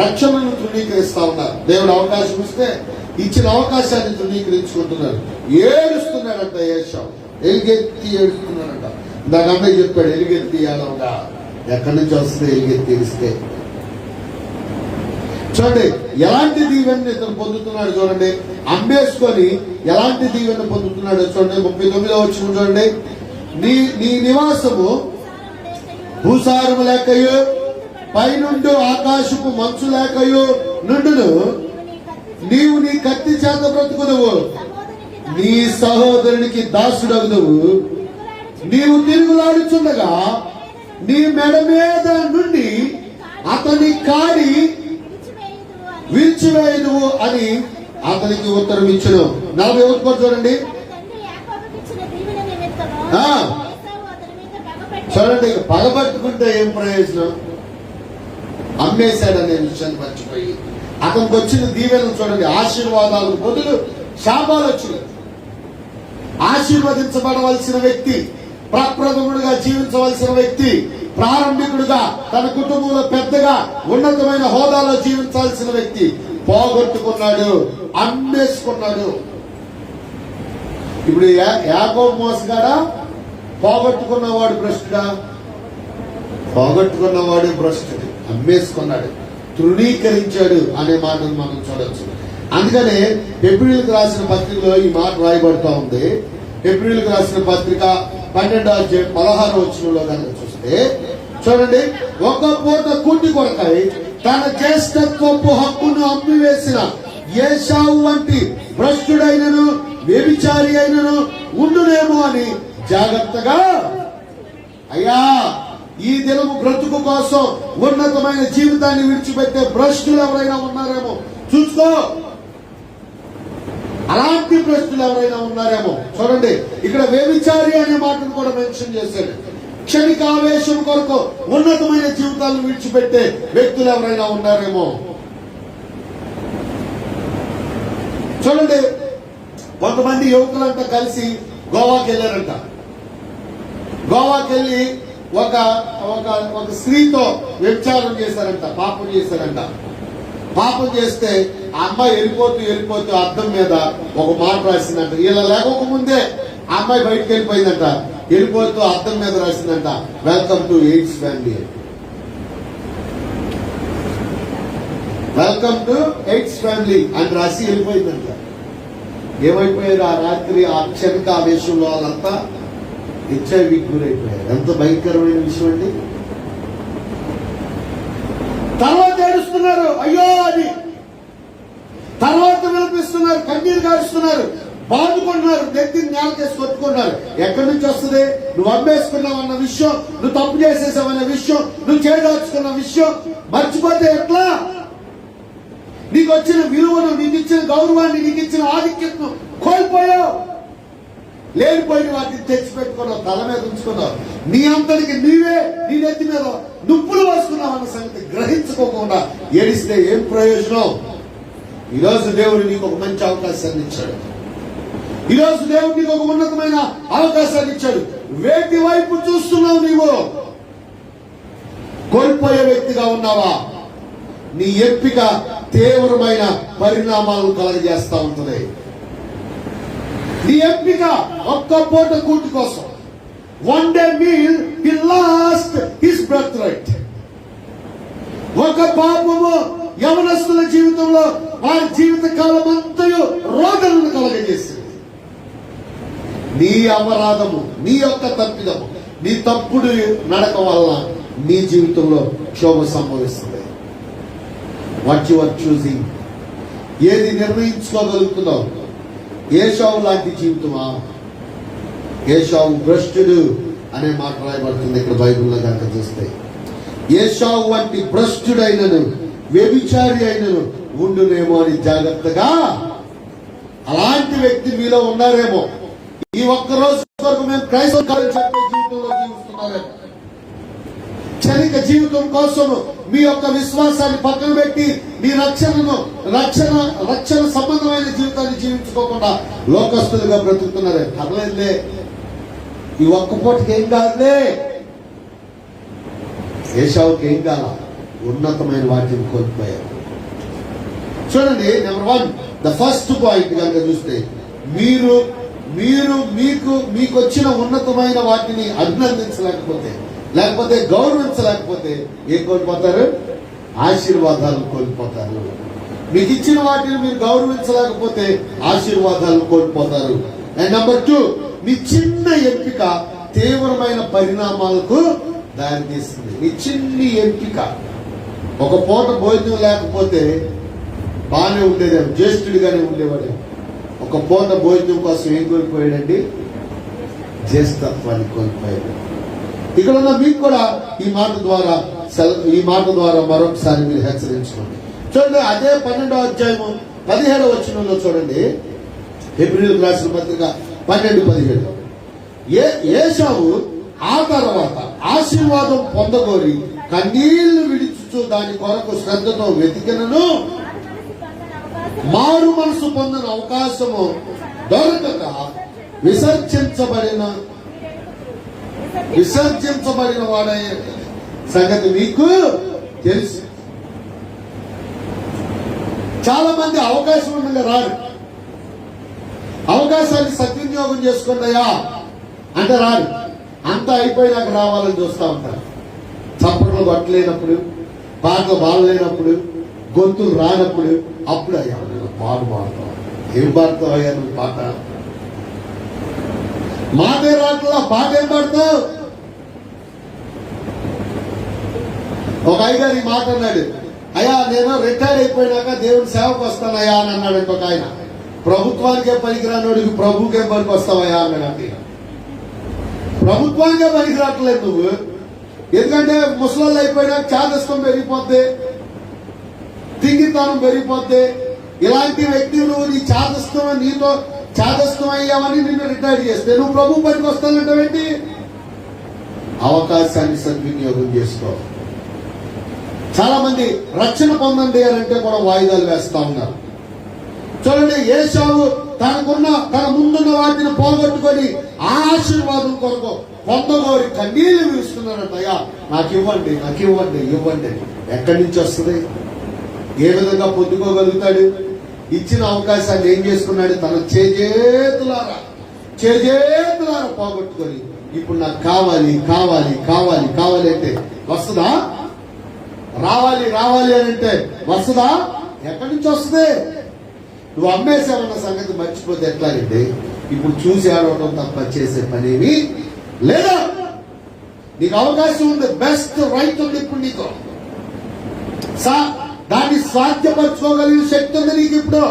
రక్షణను తృణీకరిస్తా ఉన్నారు. దేవుడు అవకాశం ఇస్తే ఇచ్చిన అవకాశాన్ని తృణీకరించుకుంటున్నారు. ఏడుస్తున్నాడంట ఏశావు, ఎలుగెత్తి ఏడుస్తున్నాడంట. ఇందాక అమ్మాయి చెప్పాడు, ఎలుగెత్తి ఏడవగా. ఎక్కడి నుంచి వస్తుంది ఎలుగెత్తి ఏడిస్తే? చూడండి ఎలాంటి దీవెని ఇతను పొందుతున్నాడు. చూడండి, అమ్మేసుకొని ఎలాంటి దీవెని పొందుతున్నాడు చూడండి. 39వ వచనం చూడండి. నీ నివాసము భూసారము లేకయు పైనుండు ఆకాశపు మంచు లేకయు నుండును. నీవు నీ కత్తి చేత బ్రతుకునువు, నీ సహోదరునికి దాసుడగుదువు. నీవు తిరుగులాడుచుండగా నీ మెడ మీద నుండి అతని కాడి విరిచివేయుదువు అని అతనికి ఉత్తరం ఇచ్చును. 41 చూడండి. చూడండి, పగబట్టుకుంటే ఏం ప్రయోజనం? అమ్మేశాడనే విషయాన్ని మర్చిపోయి అతనికి వచ్చిన దీవెనలు చూడండి. ఆశీర్వాదాలకు బదులు శాపాలు వచ్చినాయి. ఆశీర్వదించబడవలసిన వ్యక్తి, ప్రప్రథముడుగా జీవించవలసిన వ్యక్తి, ప్రారంభికుడుగా తన కుటుంబంలో పెద్దగా ఉన్నతమైన హోదాలో జీవించాల్సిన వ్యక్తి పోగొట్టుకున్నాడు, అమ్మేసుకున్నాడు. ఇప్పుడు యాకోబు మోసగాడా? పోగొట్టుకున్నవాడు భ్రష్టుడా? పోగొట్టుకున్నవాడు భ్రష్టుడు. అమ్మేసుకున్నాడు, తృణీకరించాడు అనే మాటను మనం చూడొచ్చు. అందుకనే హెబ్రీయులకు రాసిన పత్రికలో ఈ మాట రాయబడుతూ ఉంది. హెబ్రీయులకు రాసిన పత్రిక 12వ అధ్యాయం 16వ వచనంలో కనుక చూస్తే చూడండి, ఒక పూట కూటి కొరకై తన జ్యేష్ఠత్వపు హక్కును అమ్మివేసిన ఏశావు వంటి భ్రష్టుడైనను వ్యభిచారి అయినను ఉండునేమో అని జాగ్రత్తగా, అయ్యా ఈ దినము బ్రతుకు కోసం ఉన్నతమైన జీవితాన్ని విడిచిపెట్టే భ్రష్టులు ఎవరైనా ఉన్నారేమో చూసుకో. అలాంటి ప్రశ్నలు ఎవరైనా ఉన్నారేమో చూడండి. ఇక్కడ వ్యభిచారి అనే మాటను కూడా మెన్షన్ చేశాడు. క్షణిక ఆవేశం కొరకు ఉన్నతమైన జీవితాలను విడిచిపెట్టే వ్యక్తులు ఎవరైనా ఉన్నారేమో చూడండి. కొంతమంది యువకులంతా కలిసి గోవాకి వెళ్ళారంట. గోవాకి వెళ్ళి ఒక స్త్రీతో వ్యభిచారం చేశారంట, పాపం చేశారంట. పాపం చేస్తే ఆ అమ్మాయి వెళ్ళిపోతూ అద్దం మీద ఒక మాట రాసిందంట. ఇలా లేకపోక ముందే ఆ అమ్మాయి బయటకు వెళ్ళిపోయిందంట. వెళ్ళిపోతూ అద్దం మీద రాసిందంట, welcome to AIDS family, welcome to AIDS family అని రాసి వెళ్ళిపోయిందంట. ఏమైపోయారు? ఆ రాత్రి ఆ క్షణిక ఆవేశంలో వాళ్ళంతా హెచ్ఐవికి గురైపోయారు. ఎంత భయంకరమైన విషయం అండి. తర్వాత ఏడుస్తున్నారు, అయ్యో అని. తర్వాత వినిపిస్తున్నారు, కన్నీరు కారుస్తున్నారు. బాదుకుంటున్నారు, నెత్తిని నేలకేసి కొట్టుకున్నారు. ఎక్కడి నుంచి వస్తుంది? నువ్వు అమ్మేసుకున్నావు అన్న విషయం, నువ్వు తప్పు చేసేసావన్న విషయం, నువ్వు చేయదలుచుకున్న విషయం మర్చిపోతే ఎట్లా? నీకు వచ్చిన విలువను, నీకు ఇచ్చిన గౌరవాన్ని, నీకు ఇచ్చిన ఆధిక్యతను కోల్పోయావు. లేనిపోయిన వాటిని తెచ్చిపెట్టుకున్నావు, తల మీద ఉంచుకున్నావు. నీ అంతటికి నీవే నీ నెత్తి మీద నుప్పులు వేసుకున్నావు అన్న సంగతి గ్రహించుకోకుండా ఏడిస్తే ఏం ప్రయోజనం? ఈరోజు దేవుడు నీకు ఒక మంచి అవకాశాన్ని ఇచ్చాడు. ఈరోజు దేవుడు నీకు ఒక ఉన్నతమైన అవకాశాన్ని ఇచ్చాడు. వేటి వైపు చూస్తున్నావు? నీవు కోల్పోయే వ్యక్తిగా ఉన్నావా? నీ ఎంపిక తీవ్రమైన పరిణామాలను కలగజేస్తా ఉంటుంది. నీ ఎంపిక ఒక్క పూట కూటి కోసం. వన్ డే మీల్ హి లాస్ట్ హిస్ బర్త్ రైట్. ఒక పాపము యవనస్తుల జీవితంలో వారి జీవిత కాలం అంతయు రోగాలను కలగజేసింది. నీ అపరాధము, నీ యొక్క తప్పిదము, నీ తప్పుడు నడక వల్ల నీ జీవితంలో క్షోభ సంభవిస్తుంది. What you are choosing? ఏది నిర్ణయించుకోగలుగుతున్నావు? ఏశావు లాంటి జీవితమా? ఏశావు భ్రష్టుడు అనే మాట రాయబడుతుంది ఇక్కడ బైబిల్లో కనుక చూస్తే. ఏశావు వంటి భ్రష్టుడైనను వ్యభిచారి అయినను ఉండునేమో అని జాగ్రత్తగా. అలాంటి వ్యక్తి మీలో ఉన్నారేమో. ఈ ఒక్క రోజు వరకు మేము క్రైస్తవ కాలం చెప్పే జీవితంలో జీవిస్తున్నారేమో. క్షణిక జీవితం కోసం మీ యొక్క విశ్వాసాన్ని పక్కన పెట్టి మీ రక్షణ సంబంధమైన జీవితాన్ని జీవించుకోకుండా లోకస్తులుగా బ్రతుకుతున్నారే. పర్లేదులే, ఈ ఒక్క పూటకి ఏం కాదులే. ఏశావుకి ఏం కాల? ఉన్నతమైన వాటిని కోల్పోయారు. చూడండి, నెంబర్ 1, ద ఫస్ట్ పాయింట్ కనుక చూస్తే, మీకు వచ్చిన ఉన్నతమైన వాటిని అభినందించలేకపోతే, లేకపోతే గౌరవించలేకపోతే ఏం కోల్పోతారు? ఆశీర్వాదాలను కోల్పోతారు. మీకు ఇచ్చిన వాటిని మీరు గౌరవించలేకపోతే ఆశీర్వాదాలను కోల్పోతారు. అండ్ నెంబర్ 2, మీ చిన్న ఎంపిక తీవ్రమైన పరిణామాలకు దారితీస్తుంది. మీ చిన్ని ఎంపిక. ఒక పూట భోజనం లేకపోతే బాగానే ఉండేదేమో, జ్యేష్ఠుడిగానే ఉండేవాడేమో. ఒక పూట భోజనం కోసం ఏం కోల్పోయాడండి? జ్యేష్ఠత్వాన్ని కోల్పోయాడు. ఇక్కడ ఉన్న మీకు కూడా ఈ మాట ద్వారా మరొకసారి మీరు హెచ్చరించుకోండి. చూడండి, అదే 12వ అధ్యాయము 17వ వచనంలో చూడండి. హెబ్రీయులకు రాసిన పత్రిక 12:17. ఏశావు ఆ తర్వాత ఆశీర్వాదం పొందగోరి కన్నీళ్లు విడిచుచు దాని కొరకు శ్రద్ధతో వెతికినను మారు మనసు పొందిన అవకాశము దొరకక విసర్జించబడిన వాడయ్యే సంగతి మీకు తెలుసు. చాలా మంది అవకాశం ఉండగా రారు. అవకాశాన్ని సద్వినియోగం చేసుకుంటాయా అంటే రారు. అంతా అయిపోయినాక రావాలని చూస్తూ ఉంటారు. చప్పట్లు కొట్టలేనప్పుడు, పాటలు బాగలేనప్పుడు, గొంతులు రానప్పుడు అప్పుడు అయ్యా పాట పాడతావు. ఏం పాడతావు అయ్యా నువ్వు? పాట మాటే రాట్లా, పాట ఏం పాడతావు? ఒక అయ్యగారు ఈ మాట అన్నాడు. అయ్యా నేను రిటైర్ అయిపోయినాక దేవుని సేవకు వస్తానయ్యా అని అన్నాడంట ఒక ఆయన. ప్రభుత్వానికే పనికిరానోడికి ప్రభుకేం పనికి వస్తావయ్యా అన్నాడు. ప్రభుత్వానికే పనికిరాట్లేదు నువ్వు. ఎందుకంటే ముసలాళ్ళు అయిపోయినాక చాదస్తం పెరిగిపోద్ది, తింగితనం పెరిగిపోద్ది. ఇలాంటి వ్యక్తి నువ్వు నీ నీతో చాదస్తం అయ్యామని నిన్ను రిటైర్ చేస్తే నువ్వు ప్రభు పనికి వస్తానంటావేంటి? అవకాశాన్ని సద్వినియోగం చేసుకో. చాలా మంది రక్షణ పొందండి అని అంటే కూడా వాయిదాలు వేస్తా ఉన్నారు. చూడండి, ఏశావు తన ముందున్న వాటిని పోగొట్టుకొని ఆశీర్వాదం కొరకు పొందగోరి కన్నీళ్లు విరుస్తున్నాడంట. అయ్యా నాకు ఇవ్వండి, నాకు ఇవ్వండి, ఇవ్వండి. ఎక్కడి నుంచి వస్తుంది? ఏ విధంగా పొందుకోగలుగుతాడు? ఇచ్చిన అవకాశాన్ని ఏం చేసుకున్నాడు? తన చేజేతులారా పోగొట్టుకొని ఇప్పుడు నాకు కావాలి కావాలి కావాలి కావాలి అంటే వస్తుందా? రావాలి అని అంటే వస్తుందా? ఎక్కడి నుంచి వస్తుంది? నువ్వు అమ్మేసావన్న సంగతి మర్చిపోతే ఎట్లాగండి? ఇప్పుడు చూసి ఆడవడం తప్ప చేసే పనేమి లేదా? నీకు అవకాశం ఉంది, బెస్ట్ రైట్ ఉంది. ఇప్పుడు నీకు దాన్ని సాధ్యపరచుకోగలిగిన శక్తి ఉంది నీకు. ఇప్పుడు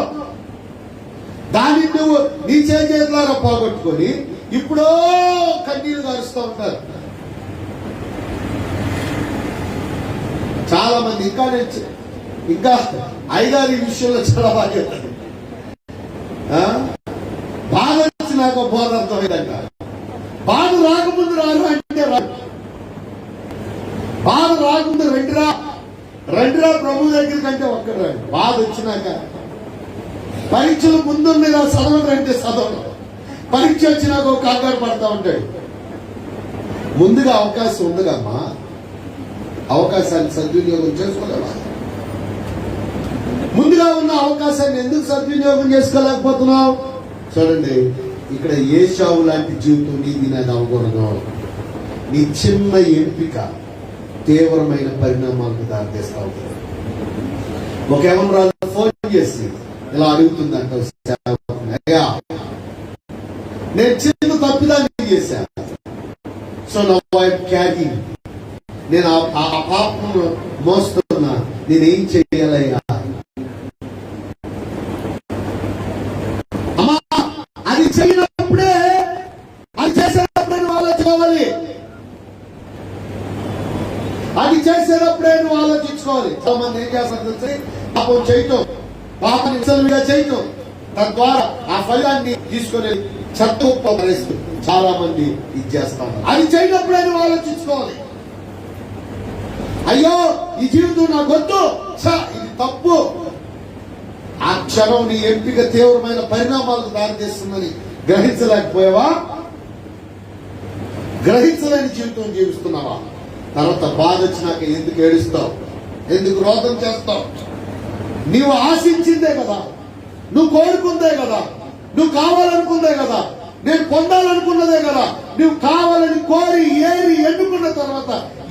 దాన్ని నువ్వు నీ చేతులారా పోగొట్టుకొని ఇప్పుడో కన్నీళ్లు గారుస్తూ ఉంటారు. చాలా మంది ఇంకా ఐదారు ఈ విషయంలో చాలా బాగా చెప్తారు. బాధ వచ్చినాక బోధ అర్థమైందంట. బాధ రాకముందు రారు అంటే రాదు. బాధ రాకముందు రెండురా ప్రభు దగ్గర కంటే ఒక్కడు రాడు. బాధ వచ్చినాక పరీక్షలు ముందుంది చదవడంటే చదవడం, పరీక్ష వచ్చినాక ఒక కంగారు పడతా ఉంటాడు. ముందుగా అవకాశం ఉందిగమ్మా, అవకాశాన్ని సద్వినియోగం చేసుకోలేవా? ముందుగా ఉన్న అవకాశాన్ని ఎందుకు సద్వినియోగం చేసుకోలేకపోతున్నావు? చూడండి, ఇక్కడ ఏశావు లాంటి జీవితం నీది నాది అవ్వకూడదు. నీ చిన్న ఎంపిక తీవ్రమైన పరిణామాలకు దారితీస్తా ఉంటుంది. ఒక ఎవరు ఫోన్ చేసి ఇలా అడుగుతుందంట, అయ్యా నేను చిన్న తప్పిదాన్ని చేశాను, so now I am carrying, నేను ఆ పాపను మోస్తున్నా, నేనేం చెయ్యాలయ్యా? అమ్మా అది చేయనప్పుడే, అది చేసేటప్పుడే నువ్వు ఆలోచించుకోవాలి. అది చేసేటప్పుడే నువ్వు ఆలోచించుకోవాలి. చాలా మంది ఏం చేస్తారు తెలిసి, పాపం చేయటం, పాపని విసలుగా చేయటం, తద్వారా ఆ ఫలాన్ని తీసుకొని చట్టూపరిస్తూ చాలా మంది ఇది చేస్తారు. అది చేయనప్పుడే నువ్వు ఆలోచించుకోవాలి. అయ్యో ఈ జీవితం నాకు వద్దు, ఇది తప్పు. ఆ క్షణం నీ ఎంపిక తీవ్రమైన పరిణామాలకు దారితీస్తుందని గ్రహించలేకపోయావా? గ్రహించలేని జీవితం జీవిస్తున్నావా? తర్వాత బాధ వచ్చినాక ఎందుకు ఏడుస్తావు, ఎందుకు రోదన చేస్తావు? నీవు ఆశించిందే కదా, నువ్వు కోరుకుందే కదా, నువ్వు కావాలనుకుందే కదా, నేను పొందాలనుకున్నదే కదా. నువ్వు కావాలని కోరి ఏరి ఎన్నుకున్న తర్వాత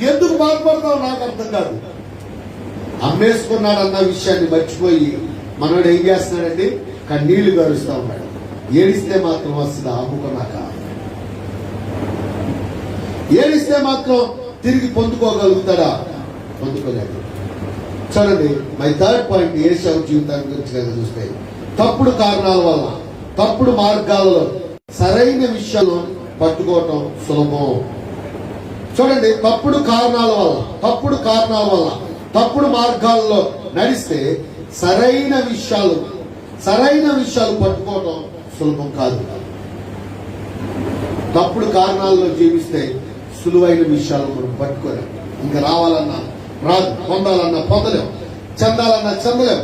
ఎందుకు బాధపడతావు నాకు అర్థం కాదు. అమ్మేసుకున్నాడన్న విషయాన్ని మర్చిపోయి మనోడు ఏం చేస్తున్నాడండి? కన్నీళ్లు గరుస్తా ఉన్నాడు. ఏడిస్తే మాత్రం వస్తుందా? అమ్ముకున్నాక ఏడిస్తే మాత్రం తిరిగి పొందుకోగలుగుతాడా? పొందుకోలేదు. చూడండి, మై థర్డ్ పాయింట్ ఏశావు జీవితాన్ని గురించి కనుక చూస్తే, తప్పుడు కారణాల వల్ల, తప్పుడు మార్గాలలో సరైన విషయాలు పట్టుకోవటం సులభం. చూడండి, తప్పుడు కారణాల వల్ల, తప్పుడు మార్గాల్లో నడిస్తే సరైన విషయాలు పట్టుకోవటం సులభం కాదు. తప్పుడు కారణాల్లో జీవిస్తే సులువైన విషయాలు మనం పట్టుకోలేం. ఇంకా రావాలన్నా రాదు, పొందాలన్నా పొందలేం, చెందాలన్నా చెందలేం.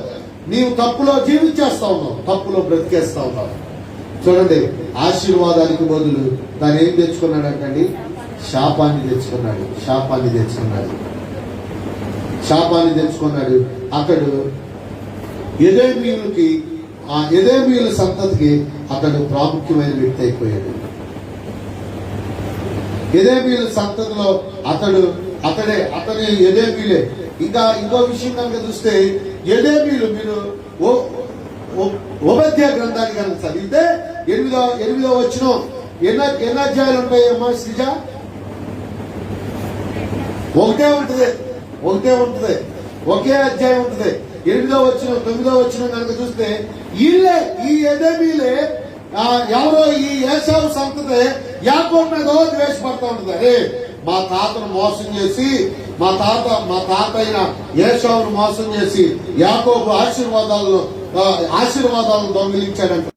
నీవు తప్పులో జీవించేస్తా ఉన్నావు, తప్పులో బ్రతికేస్తా ఉన్నావు. చూడండి, ఆశీర్వాదానికి బదులు దాన్ని ఏం తెచ్చుకున్నాడంటండి? శాపాన్ని తెచ్చుకున్నాడు. అతడు ఎదేమీయుల సంతతికి అతడు ప్రాముఖ్యమైన వ్యక్తి అయిపోయాడు. ఎదేమీయుల సంతతిలో అతని ఎదేమీలే. ఇంకో విషయం కనుక చూస్తే, ఎదేమీలు మీరు ఉపధ్య గ్రంథాన్ని కనుక చదివితే 8వ వచనం ఎన్ని అధ్యాయాలు ఉంటాయమ్మా శ్రీజ? ఒకటే ఉంటుంది, ఒకే అధ్యాయం ఉంటుంది. 8వ వచనం 9వ వచనం కనుక చూస్తే, ఈ ఎదమీలే ఎవరో ఈ ఏశావు సంతతే యాకోబు మీద ద్వేషపడతా ఉంటుంది. అరే మా తాతను మోసం చేసి, మా తాత అయిన ఏశావును మోసం చేసి యాకోబు ఆశీర్వాదాలను దొంగిలించాడంట,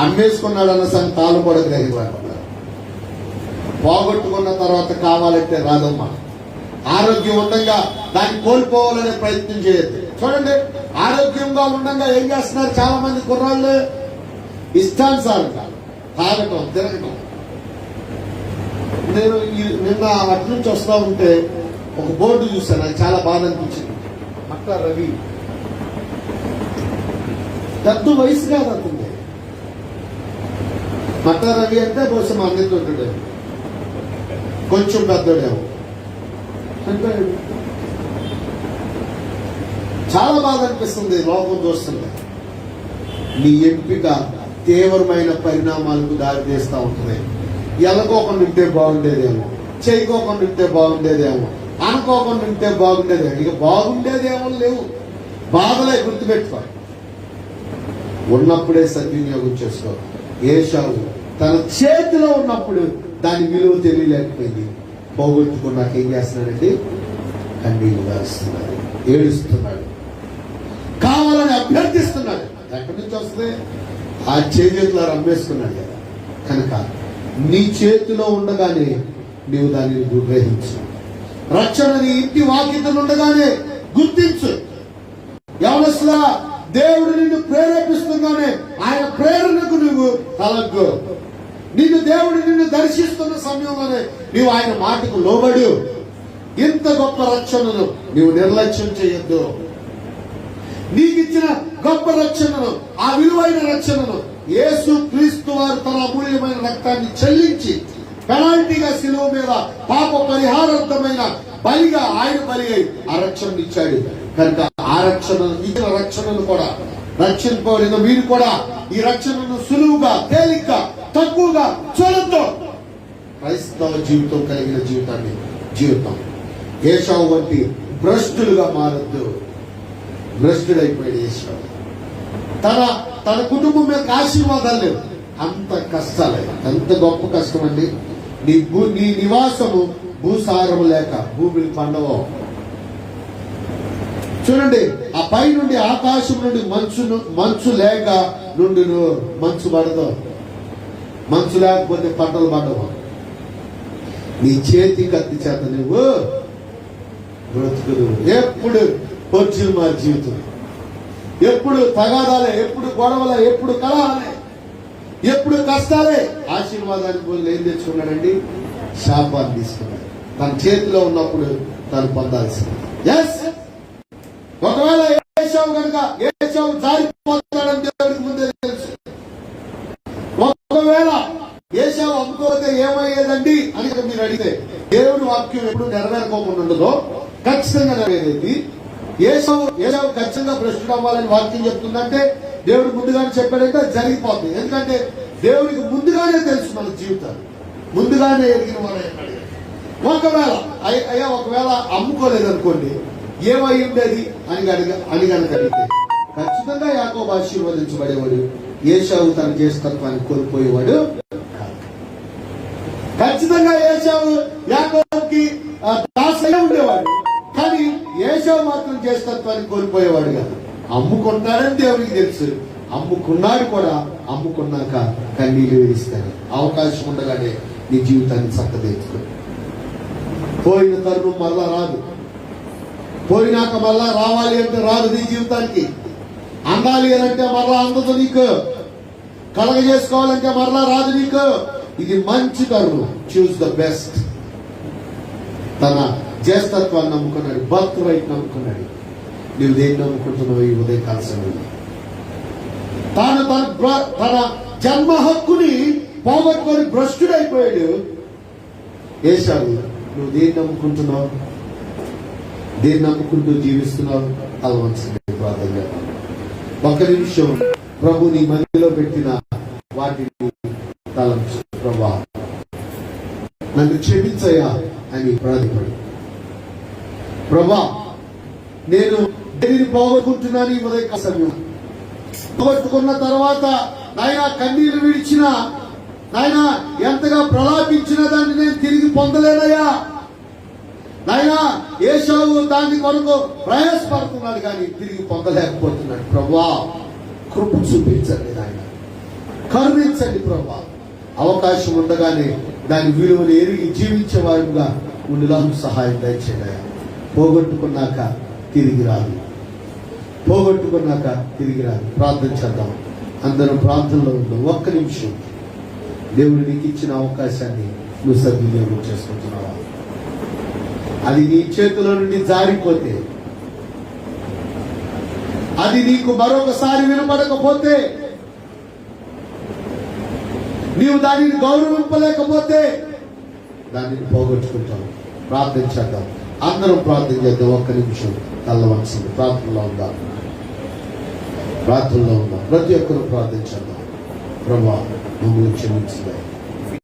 అమ్మేసుకున్నాడన్న సంగతి తాళపడ గ్రహించారు. పోగొట్టుకున్న తర్వాత కావాలంటే రాదమ్మా. ఆరోగ్యం ఉండగా దాన్ని కోల్పోవాలనే ప్రయత్నం చేయొద్దు. చూడండి, ఆరోగ్యంగా ఉండగా ఏం చేస్తున్నారు చాలా మంది కుర్రాళ్ళు? ఇష్టానుసారంగా తాగటం, తిరగటం. నేను నిన్న అటు నుంచి వస్తా ఉంటే ఒక బోర్డు చూశాను, నాకు చాలా బాధ అనిపించింది. మట్టా రవి, పెద్ద వయసు కాదు అతను. మట్టా రవి అంటే బహుశా మా అన్నింటి ఉంటాడు, కొంచెం పెద్దోడేమో. చాలా బాధ అనిపిస్తుంది లోకం చూస్తుంది. నీ ఎంపిక తీవ్రమైన పరిణామాలకు దారితీస్తూ ఉంటుంది. ఎలకోకుండా ఉంటే బాగుండేదేమో, చేయకోకుండా ఉంటే బాగుండేదేమో, అనుకోకుండా ఉంటే బాగుండేదేమో. ఇక బాగుండేదేమో లేవు, బాధలే గుర్తుపెట్టుకో. ఉన్నప్పుడే సద్వినియోగం చేసుకో. ఏశావు తన చేతిలో ఉన్నప్పుడు దాని విలువ తెలియలేకపోయింది. పోగొట్టుకున్నాక ఏం చేస్తున్నాడండి? కన్నీళ్లు గారుస్తున్నాడు, ఏడుస్తున్నాడు, కావాలని అభ్యర్థిస్తున్నాడు. ఎక్కడి నుంచి వస్తే ఆ చేతుల్లో అమ్మేసుకున్నాడు కదా. కనుక నీ చేతిలో ఉండగానే నీవు దానిని గ్రహించు. రక్షణ నీ ఇంటి వాకిటలు ఉండగానే గుర్తించు. యవనస్తులా, దేవుడు నిన్ను ప్రేరేపిస్తుందానే ఆయన ప్రేరణకు నువ్వు తలగ్గు. నిన్ను దర్శిస్తున్న సమయంలోనే నీవు ఆయన మాటకు లోబడు. ఇంత గొప్ప రక్షణను నీవు నిర్లక్ష్యం చేయొద్దు. నీకు ఇచ్చిన గొప్ప రక్షణను, ఆ విలువైన రక్షణను యేసు క్రీస్తు వారు తన అమూల్యమైన రక్తాన్ని చెల్లించి పెనాల్టీగా శిలువ మీద పాప పరిహారార్థమైన బలిగా ఆయన బలిగా ఆ రక్షణ ఇచ్చాడు. కనుక ఆ రక్షణ ఇచ్చిన రక్షణను కూడా రక్షింపబడిన మీరు కూడా ఈ రక్షణను సులువుగా, తేలిగ్గా, తక్కువగా చూడొద్దు. క్రైస్తవ జీవితం కలిగిన జీవితం ఏశావు వంటి భ్రష్టులుగా మారొద్దు. భ్రష్టుడైపోయాడు ఏశావు. తన కుటుంబం మీద ఆశీర్వాదాలు లేవు. అంత కష్టాలే. ఎంత గొప్ప కష్టం అండి. నీ నివాసము భూసారము లేక భూమిని పండవో. చూడండి, ఆ పై నుండి ఆకాశం నుండి మంచు లేక నుండి మంచు పడదు. మంచు లేకపోతే పంటలు పండవు. నీ చేతి కత్తి చేత నువ్వు బ్రతుకులు. ఎప్పుడు పొర్చులు మారి జీవితం, ఎప్పుడు తగాదాలే, ఎప్పుడు గొడవలే, ఎప్పుడు కలహాలే, ఎప్పుడు కష్టాలే. ఆశీర్వాదానికి పోయి ఏం తెచ్చుకున్నాడండి? శాపాన్ని తీసుకున్నాడు. తన చేతిలో ఉన్నప్పుడు తను పొందాల్సింది. ఎస్, ఒకవేళ ఏశావు కనుక ఏశావు జారిపోతాడని దేవుడికి ముందే తెలుసు. ఒకవేళ ఏశావు అమ్ముకోతే ఏమయ్యేదండి అని మీరు అడిగితే, దేవుడి వాక్యం ఎప్పుడు నెరవేరుకోకుండా ఉండదో ఖచ్చితంగా నెరవేరేది. ఏశావు ఖచ్చితంగా భ్రష్టుడు అవ్వాలని వాక్యం చెప్తుందంటే దేవుడు ముందుగానే చెప్పాడంటే అది జరిగిపోతుంది. ఎందుకంటే దేవుడికి ముందుగానే తెలుసు మన జీవితాలు, ముందుగానే ఎదిగిన వాళ్ళు. ఒకవేళ అమ్ముకోలేదనుకోండి, ఏమై ఉండేది అని కనుక అడిగితే ఖచ్చితంగా యాకోబు ఆశీర్వదించబడేవాడు. ఏశావు తన జ్యేష్ఠత్వాన్ని కోల్పోయేవాడు. ఖచ్చితంగా ఏశావు యాకోబుకి దాసయ్య ఉండేవాడు. కానీ ఏశావు మాత్రం జ్యేష్ఠత్వాన్ని కోల్పోయేవాడు కాదు. అమ్ముకుంటాడని దేవుడికి తెలుసు. అమ్ముకున్నాడు కూడా. అమ్ముకున్నాక కన్నీళ్లు విడిస్తాడు. అవకాశం ఉండగానే నీ జీవితాన్ని చక్కదిద్దుకో. పోయిన తరుణం మళ్ళా రాదు. పోయినాక మళ్ళా రావాలి అంటే రాదు నీ జీవితానికి. అందాలి అంటే మరలా అందదు నీకు. కలగజేసుకోవాలంటే మరలా రాదు నీకు. ఇది మంచి తరుణం. Choose the best. తన జ్యేష్ఠత్వాన్ని నమ్ముకున్నాడు, బర్త్ రైట్ నమ్ముకున్నాడు. నువ్వు దేన్ని నమ్ముకుంటున్నావు ఈ ఉదయకాల సమయంలో? తన జన్మ హక్కుని పోగొట్టుకొని భ్రష్టుడైపోయాడు ఏశావు. నువ్వు దేన్ని నమ్ముకుంటున్నావు? దేన్ని నమ్ముకుంటూ జీవిస్తున్నావు? అలవంచండి, ప్రార్థన చేద్దాం. ఒక్క నిమిషం ప్రభు నీ మధ్యలో పెట్టిన వాటిని తలంచు. ప్రభా, నన్ను క్షమించయ్యా అని ప్రార్థపడు. ప్రభా, నేను దేనిని పోగొట్టుకుంటున్నాను ఈ ఉదయ సమయం. పోగొట్టుకున్న తర్వాత నాయన కన్నీరు విడిచిన, నాయన ఎంతగా ప్రలాపించిన దాన్ని నేను తిరిగి పొందలేనయ్యా. నాయన ఏశావు దాని కొరకు ప్రయాసపడుతున్నాడు కానీ తిరిగి పొందలేకపోతున్నాడు. ప్రభా, కృప చూపించండి నాయన, కరుణించండి ప్రభా. అవకాశం ఉండగానే దాని విలువను ఎరిగి జీవించే వారుగా ఉండిలాంటి సహాయం దయచేయ. పోగొట్టుకున్నాక తిరిగి రాదు. పోగొట్టుకున్నాక తిరిగి రాదు. ప్రార్థన చేద్దాం. అందరం ప్రార్థనలో ఉందాం. ఒక్క నిమిషం. దేవుడు నీకు ఇచ్చిన అవకాశాన్ని నువ్వు సద్వినియోగం చేసుకుంటున్నావా? అది నీ చేతిలో నుండి జారిపోతే, అది నీకు మరొకసారి వినపడకపోతే, నీవు దానిని గౌరవింపలేకపోతే దానిని పోగొట్టుకుంటావు. ప్రార్థన చేద్దాం. అందరం ప్రార్థన చేద్దాం. ఒక్క నిమిషం తల్లవలసింది. ప్రార్థనలో ఉందాం. ప్రతి ఒక్కరూ ప్రార్థించేద్దాం. ప్రభువా, మమ్మల్ని క్షమించండి.